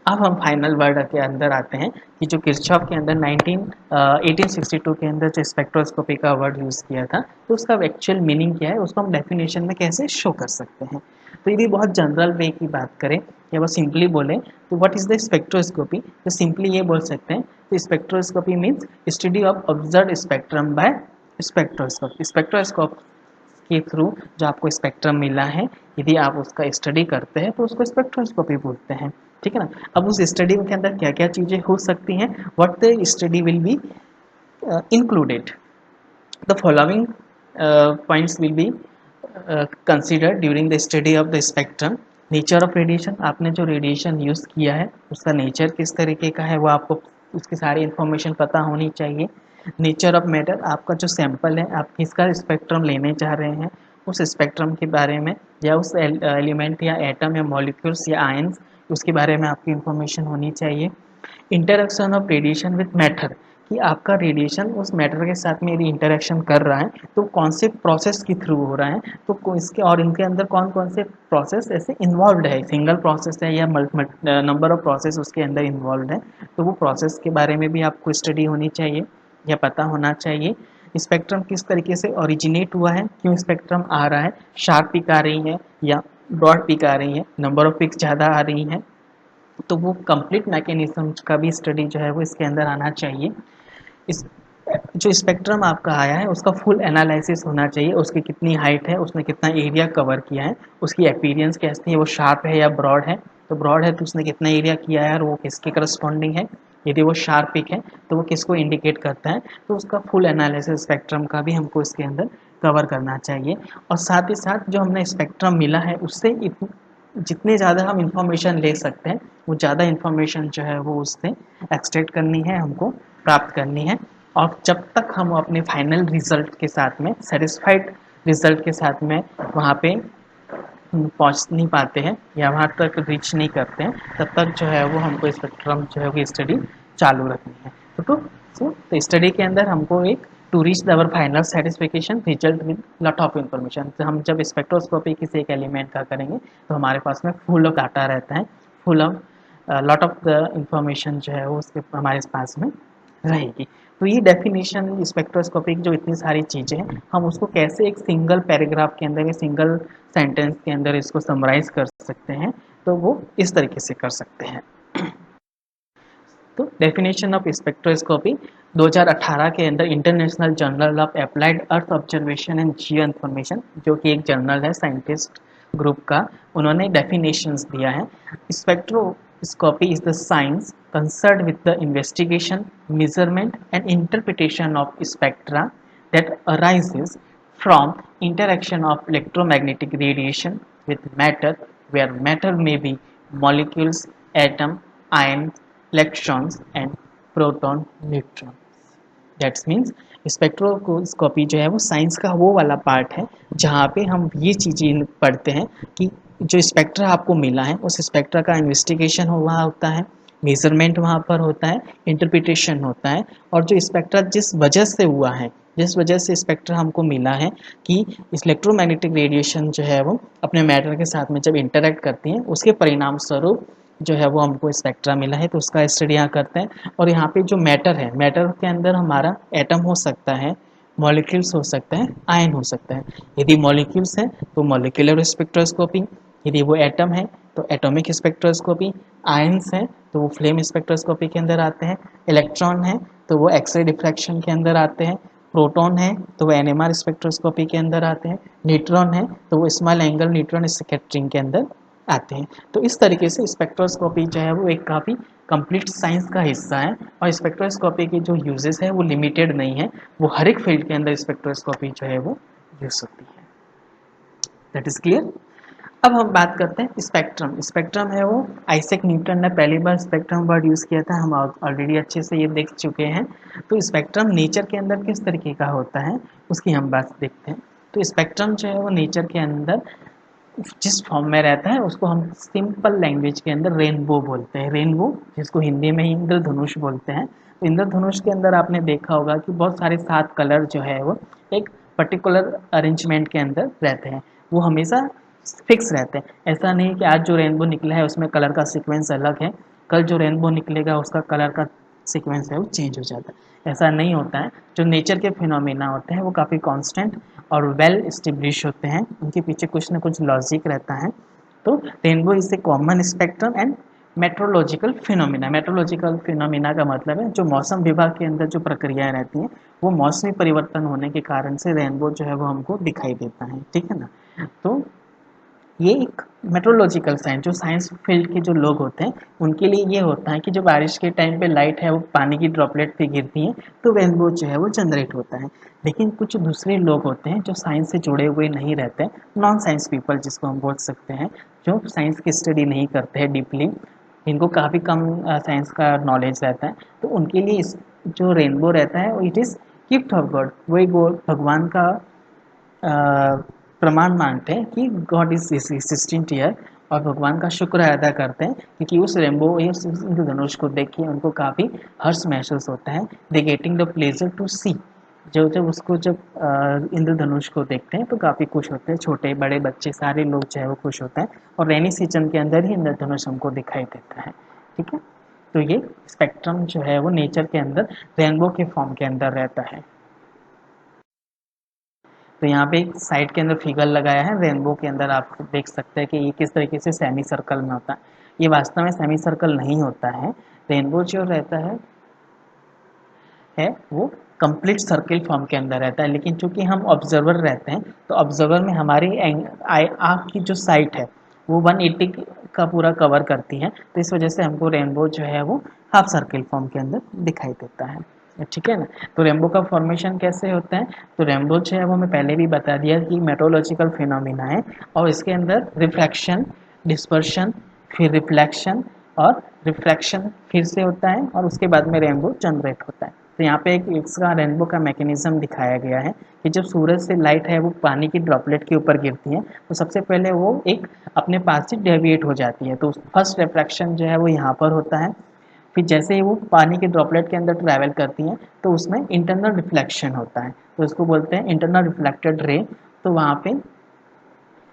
अब हम फाइनल वर्ड के अंदर आते हैं कि जो किरचॉफ के अंदर 1862 के अंदर जो स्पेक्ट्रोस्कोपी का वर्ड यूज़ किया था, तो उसका एक्चुअल मीनिंग क्या है, उसको हम डेफिनेशन में कैसे शो कर सकते हैं। तो यदि बहुत जनरल वे की बात करें या वो सिंपली बोले तो व्हाट इज़ द स्पेक्ट्रोस्कोपी, तो सिंपली ये बोल सकते हैं, तो spectroscopy means study of observe spectrum by spectroscope. Spectroscope के थ्रू जो आपको स्पेक्ट्रम मिला है, यदि आप उसका स्टडी करते हैं तो उसको स्पेक्ट्रोस्कोपी बोलते हैं, ठीक है ना। अब उस स्टडी के अंदर क्या क्या चीज़ें हो सकती हैं, what the study will be included, the following points will be consider during the study of the spectrum. Nature of radiation, आपने जो रेडिएशन यूज़ किया है उसका नेचर किस तरीके का है वो आपको उसकी सारी इन्फॉर्मेशन पता होनी चाहिए। नेचर ऑफ मैटर, आपका जो सैंपल है आप किसका स्पेक्ट्रम लेने चाह रहे हैं उस स्पेक्ट्रम के बारे में, या उस एलिमेंट या एटम या मॉलिक्यूल्स या आयंस उसके बारे में आपकी इन्फॉर्मेशन होनी चाहिए। Interaction of radiation with matter, कि आपका रेडिएशन उस मैटर के साथ में यदि इंटरेक्शन कर रहा है तो कौन से प्रोसेस के थ्रू हो रहा है, तो इसके और इनके अंदर कौन कौन से प्रोसेस ऐसे इन्वॉल्व है, सिंगल प्रोसेस है या नंबर ऑफ प्रोसेस उसके अंदर इन्वॉल्व है, तो वो प्रोसेस के बारे में भी आपको स्टडी होनी चाहिए या पता होना चाहिए। स्पेक्ट्रम किस तरीके से ओरिजिनेट हुआ है, क्यों स्पेक्ट्रम आ रहा है, शार्प पिक आ रही है या ब्रॉड पिक आ रही है, नंबर ऑफ पिक्स ज़्यादा आ रही हैं, तो वो कंप्लीट मैकेनिज्म का भी स्टडी जो है वो इसके अंदर आना चाहिए। इस जो स्पेक्ट्रम आपका आया है उसका फुल एनालिसिस होना चाहिए, उसकी कितनी हाइट है, उसने कितना एरिया कवर किया है, उसकी अपीयरेंस कैसी है, वो शार्प है या ब्रॉड है, तो ब्रॉड है तो उसने कितना एरिया किया है और वो किसके करस्पॉन्डिंग है, यदि वो शार्प पिक है तो वो किसको इंडिकेट करता है, तो उसका फुल एनालिसिस स्पेक्ट्रम का भी हमको इसके अंदर कवर करना चाहिए। और साथ ही साथ जो हमने स्पेक्ट्रम मिला है उससे जितने ज़्यादा हम इंफॉर्मेशन ले सकते हैं वो ज़्यादा इंफॉर्मेशन जो है वो उससे एक्सट्रैक्ट करनी है, हमको प्राप्त करनी है। और जब तक हम अपने फाइनल रिजल्ट के साथ में सेटिस्फाइड रिजल्ट के साथ में वहाँ पे पहुँच नहीं पाते हैं या वहाँ तक रीच नहीं करते हैं, तब तक जो है वो हमको स्पेक्ट्रम जो है वो स्टडी चालू रखनी है। तो स्टडी के अंदर हमको एक to reach our final satisfaction result with lot of information, तो हम जब स्पेक्ट्रोस्कोपी किसी एक एलिमेंट का करेंगे तो हमारे पास में फुल ऑफ डाटा रहता है, full of lot of the information जो है वो उसके हमारे पास में रहेगी। तो ये डेफिनेशन स्पेक्ट्रोस्कोपी की जो इतनी सारी चीज़ें हैं, हम उसको कैसे एक सिंगल पैराग्राफ के अंदर या सिंगल सेंटेंस के अंदर इसको समराइज कर सकते हैं, तो वो इस तरीके से कर सकते हैं। तो डेफिनेशन ऑफ स्पेक्ट्रोस्कोपी 2018 के अंदर international journal of applied earth observation and Jio information, जो कि एक जर्नल है साइंटिस्ट ग्रुप का, उन्होंने डेफिनेशंस दिया है। Spectroscopy is the science concerned with the investigation, measurement and interpretation of spectra that arises from interaction of electromagnetic radiation with matter, where matter may be molecules, atom, ions, electrons and proton, neutron. That's means spectroscopy जो है वो science का वो वाला part है जहाँ पे हम ये चीज़ें पढ़ते हैं कि जो स्पेक्ट्रा आपको मिला है उस स्पेक्ट्रा का इन्वेस्टिगेशन वहाँ होता है, मेजरमेंट वहाँ पर होता है, इंटरप्रिटेशन होता है, और जो स्पेक्ट्रा जिस वजह से हुआ है, जिस वजह से स्पेक्ट्रा हमको मिला है कि इलेक्ट्रोमैग्नेटिक रेडिएशन जो है वो अपने मैटर के साथ में जब इंटरेक्ट करती है उसके परिणाम स्वरूप जो है वो हमको स्पेक्ट्रा मिला है, तो उसका स्टडी यहाँ करते हैं। और यहाँ पे जो मैटर है, मैटर के अंदर हमारा एटम हो सकता है, मॉलिक्यूल्स हो सकता है, आयन हो सकता है। यदि मॉलिक्यूल्स है तो मॉलिक्यूलर स्पेक्ट्रोस्कोपी, यदि वो एटम है तो एटॉमिक स्पेक्ट्रोस्कोपी, आयन्स हैं तो वो फ्लेम स्पेक्ट्रोस्कोपी के अंदर आते हैं, इलेक्ट्रॉन है तो वो एक्सरे डिफ्रैक्शन के अंदर आते हैं, प्रोटॉन है तो वो एनएमआर स्पेक्ट्रोस्कोपी के अंदर आते हैं, न्यूट्रॉन है तो वो स्मॉल एंगल न्यूट्रॉन स्कैटरिंग के अंदर आते हैं। तो इस तरीके से स्पेक्ट्रोस्कोपी जो है वो एक काफ़ी कंप्लीट साइंस का हिस्सा है, और स्पेक्ट्रोस्कोपी के जो यूजेस है वो लिमिटेड नहीं है, वो हर एक फील्ड के अंदर स्पेक्ट्रोस्कोपी जो है वो यूज होती है। That is clear. अब हम बात करते हैं स्पेक्ट्रम। स्पेक्ट्रम है वो आइजैक न्यूटन ने पहली बार स्पेक्ट्रम वर्ड यूज़ किया था, हम ऑलरेडी अच्छे से ये देख चुके हैं। तो स्पेक्ट्रम नेचर के अंदर किस तरीके का होता है उसकी हम बात देखते हैं। तो स्पेक्ट्रम जो है वो नेचर के अंदर जिस फॉर्म में रहता है उसको हम सिंपल लैंग्वेज के अंदर रेनबो बोलते हैं। रेनबो, जिसको हिंदी में इंद्रधनुष बोलते हैं। तो इंद्रधनुष के अंदर आपने देखा होगा कि बहुत सारे 7 कलर जो है वो एक पर्टिकुलर अरेंजमेंट के अंदर रहते हैं, वो हमेशा फिक्स रहते हैं। ऐसा नहीं कि आज जो रेनबो निकला है उसमें कलर का सीक्वेंस अलग है, कल जो रेनबो निकलेगा उसका कलर का सीक्वेंस है वो चेंज हो जाता है, ऐसा नहीं होता है। जो नेचर के फिनोमेना होते हैं वो काफ़ी कांस्टेंट और वेल एस्टेब्लिश होते हैं, उनके पीछे कुछ ना कुछ लॉजिक रहता है। तो rainbow is a common spectrum and meteorological phenomena. Meteorological phenomena का मतलब है जो मौसम विभाग के अंदर जो प्रक्रियाएं रहती हैं वो मौसमी परिवर्तन होने के कारण से रेनबो जो है वो हमको दिखाई देता है, ठीक है ना। तो ये एक मेट्रोलॉजिकल साइंस, जो साइंस फील्ड के जो लोग होते हैं उनके लिए ये होता है कि जो बारिश के टाइम पे लाइट है वो पानी की ड्रॉपलेट पे गिरती है तो रेनबो जो है वो जनरेट होता है। लेकिन कुछ दूसरे लोग होते हैं जो साइंस से जुड़े हुए नहीं रहते, नॉन साइंस पीपल जिसको हम बोल सकते हैं, जो साइंस की स्टडी नहीं करते हैं डीपली, इनको काफ़ी कम साइंस का नॉलेज रहता है, तो उनके लिए इस जो रेनबो रहता है it is gift of God, वही गॉड भगवान का प्रमाण मानते हैं कि गॉड इज एग्जिस्टिंग ईयर, और भगवान का शुक्र अदा करते हैं क्योंकि उस रेनबो या उस इंद्रधनुष को देख के उनको काफ़ी हर्ष महसूस होता है। They getting the pleasure to see, जब उसको जब इंद्रधनुष को देखते हैं तो काफ़ी खुश होते हैं, छोटे बड़े बच्चे सारे लोग जो है वो खुश होते हैं, और रेनी सीजन के अंदर ही इंद्रधनुष हमको दिखाई देता है, ठीक है। तो ये स्पेक्ट्रम जो है वो नेचर के अंदर रेनबो के फॉर्म के अंदर रहता है। तो यहाँ पे एक साइड के अंदर फिगर लगाया है रेनबो के अंदर, आप देख सकते हैं कि ये किस तरीके से सेमी सर्कल में होता है। ये वास्तव में सेमी सर्कल नहीं होता है, रेनबो जो रहता है वो कंप्लीट सर्किल फॉर्म के अंदर रहता है। लेकिन चूंकि हम ऑब्जर्वर रहते हैं तो ऑब्जर्वर में हमारी आँख की जो साइट है वो 180 का पूरा कवर करती है, तो इस वजह से हमको रेनबो जो है वो हाफ सर्किल फॉर्म के अंदर दिखाई देता है, ठीक है ना। तो रेनबो का फॉर्मेशन कैसे होता है, तो रेनबो जो है वो मैं पहले भी बता दिया कि मेट्रोलॉजिकल फिनोमिना है, और इसके अंदर रिफ्रैक्शन, डिस्पर्शन, फिर रिफ्लेक्शन और रिफ्रैक्शन फिर से होता है, और उसके बाद में रेनबो जनरेट होता है। तो यहाँ पे एक इसका रेनबो का मैकेनिज्म दिखाया गया है कि जब सूरज से लाइट है वो पानी की ड्रॉपलेट के ऊपर गिरती है तो सबसे पहले वो एक अपने पास से डेविएट हो जाती है, तो फर्स्ट रिफ्रैक्शन जो है वो यहाँ पर होता है। फिर जैसे ही वो पानी के ड्रॉपलेट के अंदर ट्रैवल करती हैं तो उसमें इंटरनल रिफ्लेक्शन होता है, तो इसको बोलते हैं इंटरनल रिफ्लेक्टेड रे। तो वहाँ पे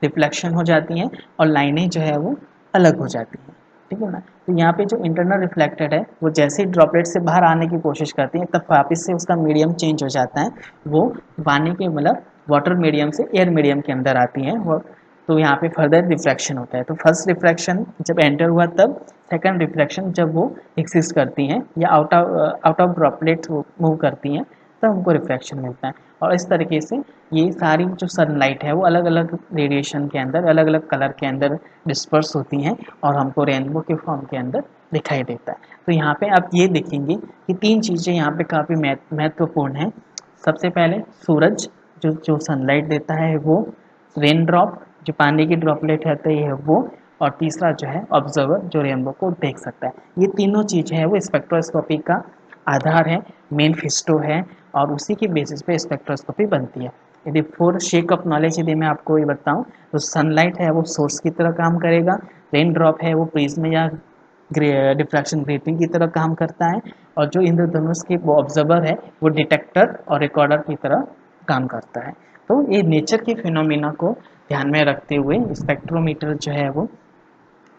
रिफ्लेक्शन हो जाती हैं और लाइनें जो है वो अलग हो जाती हैं, ठीक है ना। तो यहाँ पे जो इंटरनल रिफ्लेक्टेड है वो जैसे ही ड्रॉपलेट से बाहर आने की कोशिश करती है तब वापस से उसका मीडियम चेंज हो जाता है, वो पानी के मतलब वाटर मीडियम से एयर मीडियम के अंदर आती हैं वो। तो यहाँ पे फर्दर रिफ्रैक्शन होता है। तो फर्स्ट रिफ्रैक्शन जब एंटर हुआ तब, सेकंड रिफ्रैक्शन जब वो एक्सिस्ट करती हैं या आउट ऑफ ड्रॉपलेट मूव करती हैं तब हमको रिफ्रैक्शन मिलता है। और इस तरीके से ये सारी जो सनलाइट है वो अलग अलग रेडिएशन के अंदर अलग अलग कलर के अंदर डिस्पर्स होती हैं और हमको रेनबो के फॉर्म के अंदर दिखाई देता है। तो यहाँ पे आप ये देखेंगे कि तीन चीज़ें यहाँ पे काफ़ी महत्वपूर्ण हैं। सबसे पहले सूरज जो जो सनलाइट देता है वो, रेन ड्रॉप जो पानी की ड्रॉपलेट रहती है वो, और तीसरा जो है ऑब्जर्वर जो रेनबो को देख सकता है। ये तीनों चीज़ें हैं वो स्पेक्ट्रोस्कोपी का आधार है, मेन फिस्टो है, और उसी के बेसिस पे स्पेक्ट्रोस्कोपी बनती है। यदि फॉर शेक ऑफ नॉलेज यदि मैं आपको ये बताऊं तो सनलाइट है वो सोर्स की तरह काम करेगा, रेन ड्रॉप है वो प्रिज्म या डिफ्रैक्शन ग्रेटिंग की तरह काम करता है, और जो इंद्रधनुष के वो ऑब्जर्वर है वो डिटेक्टर और रिकॉर्डर की तरह काम करता है। तो ये नेचर के फिनोमिना को ध्यान में रखते हुए स्पेक्ट्रोमीटर जो है वो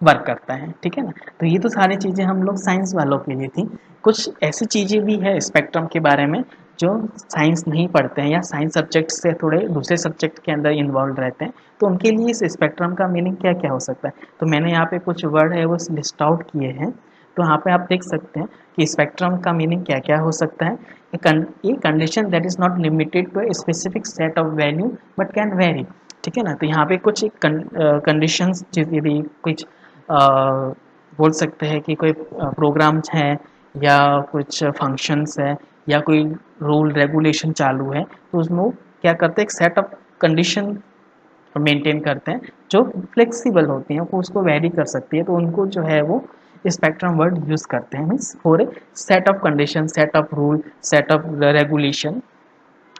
वर्क करता है। ठीक है ना। तो ये तो सारी चीज़ें हम लोग साइंस वालों के लिए थी। कुछ ऐसी चीज़ें भी है स्पेक्ट्रम के बारे में जो साइंस नहीं पढ़ते हैं या साइंस सब्जेक्ट से थोड़े दूसरे सब्जेक्ट के अंदर इन्वॉल्व रहते हैं, तो उनके लिए इस स्पेक्ट्रम का मीनिंग क्या क्या हो सकता है। तो मैंने यहाँ पे कुछ वर्ड है वो लिस्ट आउट किए हैं। तो यहाँ पे आप देख सकते हैं कि स्पेक्ट्रम का मीनिंग क्या क्या हो सकता है। ये condition that is not limited to a specific set of value but can vary. ठीक है ना। तो यहाँ पे कुछ कंडीशंस यदि कुछ बोल सकते हैं कि कोई प्रोग्राम्स हैं या कुछ फंक्शंस है या कोई रूल रेगुलेशन चालू है, तो उसमें वो क्या करते हैं, एक सेट ऑफ कंडीशन मेंटेन करते हैं जो फ्लेक्सिबल होती हैं, वो उसको वेरी कर सकती है। तो उनको जो है वो स्पेक्ट्रम वर्ड यूज़ करते हैं, means for a set of condition, set of rule, set of regulation,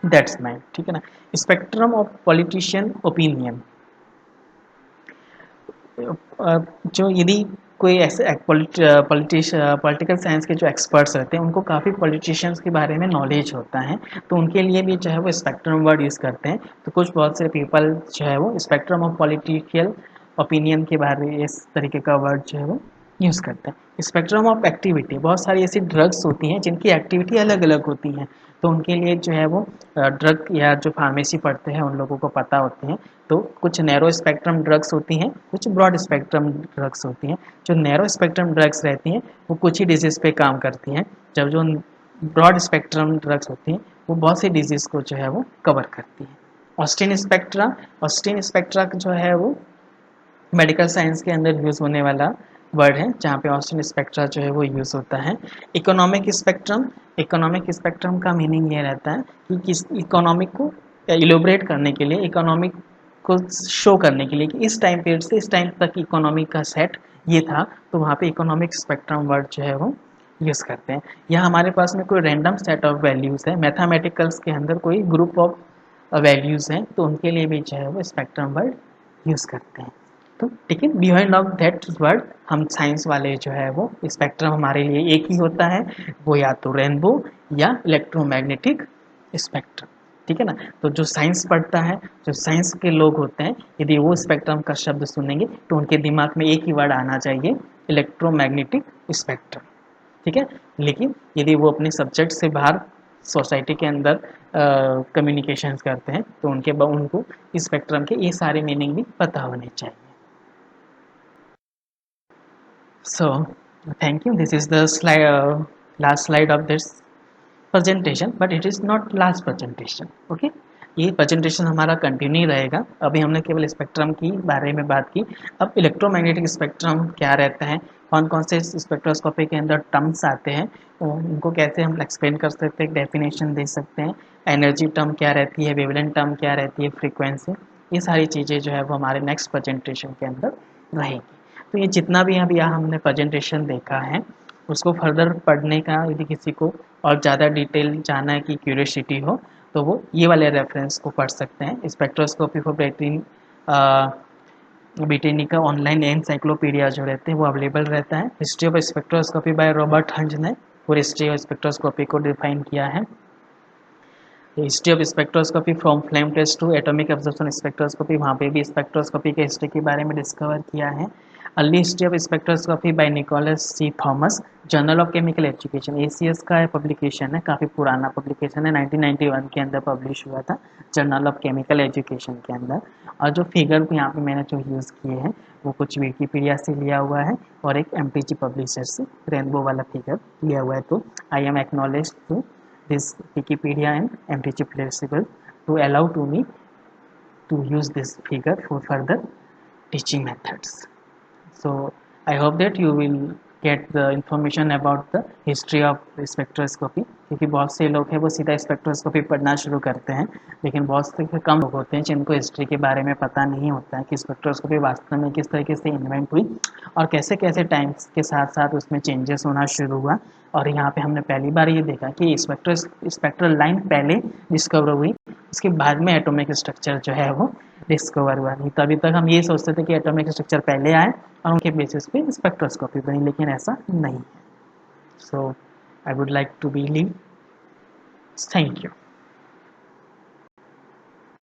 that's mine. ठीक है ना। स्पेक्ट्रम ऑफ पॉलिटिशियन ओपिनियन, जो यदि कोई ऐसे पॉलिटिकल साइंस के जो एक्सपर्ट्स रहते हैं उनको काफ़ी पॉलिटिशियंस के बारे में नॉलेज होता है, तो उनके लिए भी जो है वो स्पेक्ट्रम वर्ड यूज़ करते हैं। तो कुछ बहुत से पीपल जो है वो स्पेक्ट्रम ऑफ पॉलिटिकल ओपिनियन के बारे में इस तरीके का वर्ड जो है वो यूज़ करते हैं। स्पेक्ट्रम ऑफ एक्टिविटी, बहुत सारी ऐसी ड्रग्स होती हैं जिनकी एक्टिविटी अलग अलग होती हैं, तो उनके लिए जो है वो ड्रग या जो फार्मेसी पढ़ते हैं उन लोगों को पता होते हैं। तो कुछ नैरो स्पेक्ट्रम ड्रग्स होती हैं, कुछ ब्रॉड स्पेक्ट्रम ड्रग्स होती हैं। जो नैरो स्पेक्ट्रम ड्रग्स रहती हैं वो कुछ ही डिजीज़ पे काम करती हैं, जब जो ब्रॉड स्पेक्ट्रम ड्रग्स होती हैं वो बहुत सी डिजीज़ को जो है वो कवर करती हैं। ऑस्टिन स्पेक्ट्रा जो है वो मेडिकल साइंस के अंदर यूज़ होने वाला वर्ड है, जहाँ पे ऑस्टिन स्पेक्ट्रा जो है वो यूज़ होता है। इकोनॉमिक स्पेक्ट्रम का मीनिंग ये रहता है कि किस इकोनॉमिक को इलोबरेट करने के लिए, इकोनॉमिक को शो करने के लिए कि इस टाइम पीरियड से इस टाइम तक इकोनॉमी का सेट ये था, तो वहाँ पे इकोनॉमिक स्पेक्ट्रम वर्ड जो है वो यूज़ करते हैं। या हमारे पास में कोई रैंडम सेट ऑफ वैल्यूज़ है, मैथमेटिकल्स के अंदर कोई ग्रुप ऑफ वैल्यूज़ हैं, तो उनके लिए भी जो है वो स्पेक्ट्रम वर्ड यूज़ करते हैं। तो ठीक है, बिहाइंड ऑफ दैट वर्ड हम साइंस वाले जो है वो स्पेक्ट्रम हमारे लिए एक ही होता है, वो या तो रेनबो या इलेक्ट्रोमैग्नेटिक स्पेक्ट्रम। ठीक है ना। तो जो साइंस पढ़ता है, जो साइंस के लोग होते हैं, यदि वो स्पेक्ट्रम का शब्द सुनेंगे तो उनके दिमाग में एक ही वर्ड आना चाहिए, इलेक्ट्रोमैग्नेटिक स्पेक्ट्रम। ठीक है। लेकिन यदि वो अपने सब्जेक्ट से बाहर सोसाइटी के अंदर कम्युनिकेशन करते हैं तो उनको स्पेक्ट्रम के ये सारे मीनिंग भी पता होने चाहिए। So thank you, this is the last slide of this presentation, but it is not last presentation. Okay, ये प्रेजेंटेशन हमारा कंटिन्यू रहेगा। अभी हमने केवल स्पेक्ट्रम की बारे में बात की। अब इलेक्ट्रोमैग्नेटिक स्पेक्ट्रम क्या रहता है, कौन कौन से स्पेक्ट्रोस्कोपी के अंदर टर्म्स आते हैं, उनको कैसे हम एक्सप्लेन कर सकते हैं, डेफिनेशन दे सकते हैं, एनर्जी टर्म क्या रहती है, वेवलेंथ टर्म क्या रहती है, फ्रीक्वेंसी, ये सारी चीज़ें जो है वो हमारे नेक्स्ट प्रेजेंटेशन के अंदर रहेगी। तो ये जितना भी अभी यहाँ हमने प्रेजेंटेशन देखा है उसको फर्दर पढ़ने का यदि किसी को और ज़्यादा डिटेल जानना की क्यूरियोसिटी हो तो वो ये वाले रेफरेंस को पढ़ सकते हैं। Spectroscopy for Britannica online encyclopedia जो रहते हैं वो अवेलेबल रहता है। History of spectroscopy by Robert Hans ने पूरी हिस्ट्री ऑफ स्पेक्ट्रोस्कोपी को डिफाइन किया है। History of spectroscopy from flame test to atomic observation spectroscopy, वहाँ पे भी स्पेक्ट्रोस्कोपी के हिस्ट्री के बारे में डिस्कवर किया है। Early history of spectroscopy by Nicholas C Thomas, journal of chemical education, ACS का पब्लिकेशन है, काफ़ी पुराना पब्लिकेशन है, 1991 के अंदर पब्लिश हुआ था जर्नल ऑफ केमिकल एजुकेशन के अंदर। और जो फिगर यहाँ पे मैंने जो यूज़ किए हैं वो कुछ विकीपीडिया से लिया हुआ है और एक एमटीजी पब्लिशर से रेनबो वाला फिगर लिया हुआ है। तो I am acknowledge to this Wikipedia and MTG flexible to allow to me to use this figure for further teaching methods. So I hope that you will get the information about the history of spectroscopy, क्योंकि बहुत से लोग हैं वो सीधा spectroscopy पढ़ना शुरू करते हैं, लेकिन बहुत से कम लोग होते हैं जिनको हिस्ट्री के बारे में पता नहीं होता है कि स्पेक्ट्रोस्कोपी वास्तव में किस तरीके से इन्वेंट हुई और कैसे कैसे टाइम्स के साथ साथ उसमें चेंजेस होना शुरू हुआ। और यहाँ पे हमने पहली बार ये देखा कि स्पेक्ट्रल लाइन पहले डिस्कवर हुई, उसके बाद में एटॉमिक स्ट्रक्चर जो है वो डिस्कवर हुआ। नहीं तो अभी तक हम ये सोचते थे कि एटॉमिक स्ट्रक्चर पहले आए और उनके बेसिस पे स्पेक्ट्रोस्कोपी बनी, लेकिन ऐसा नहीं है। So I would like to believe. Thank you.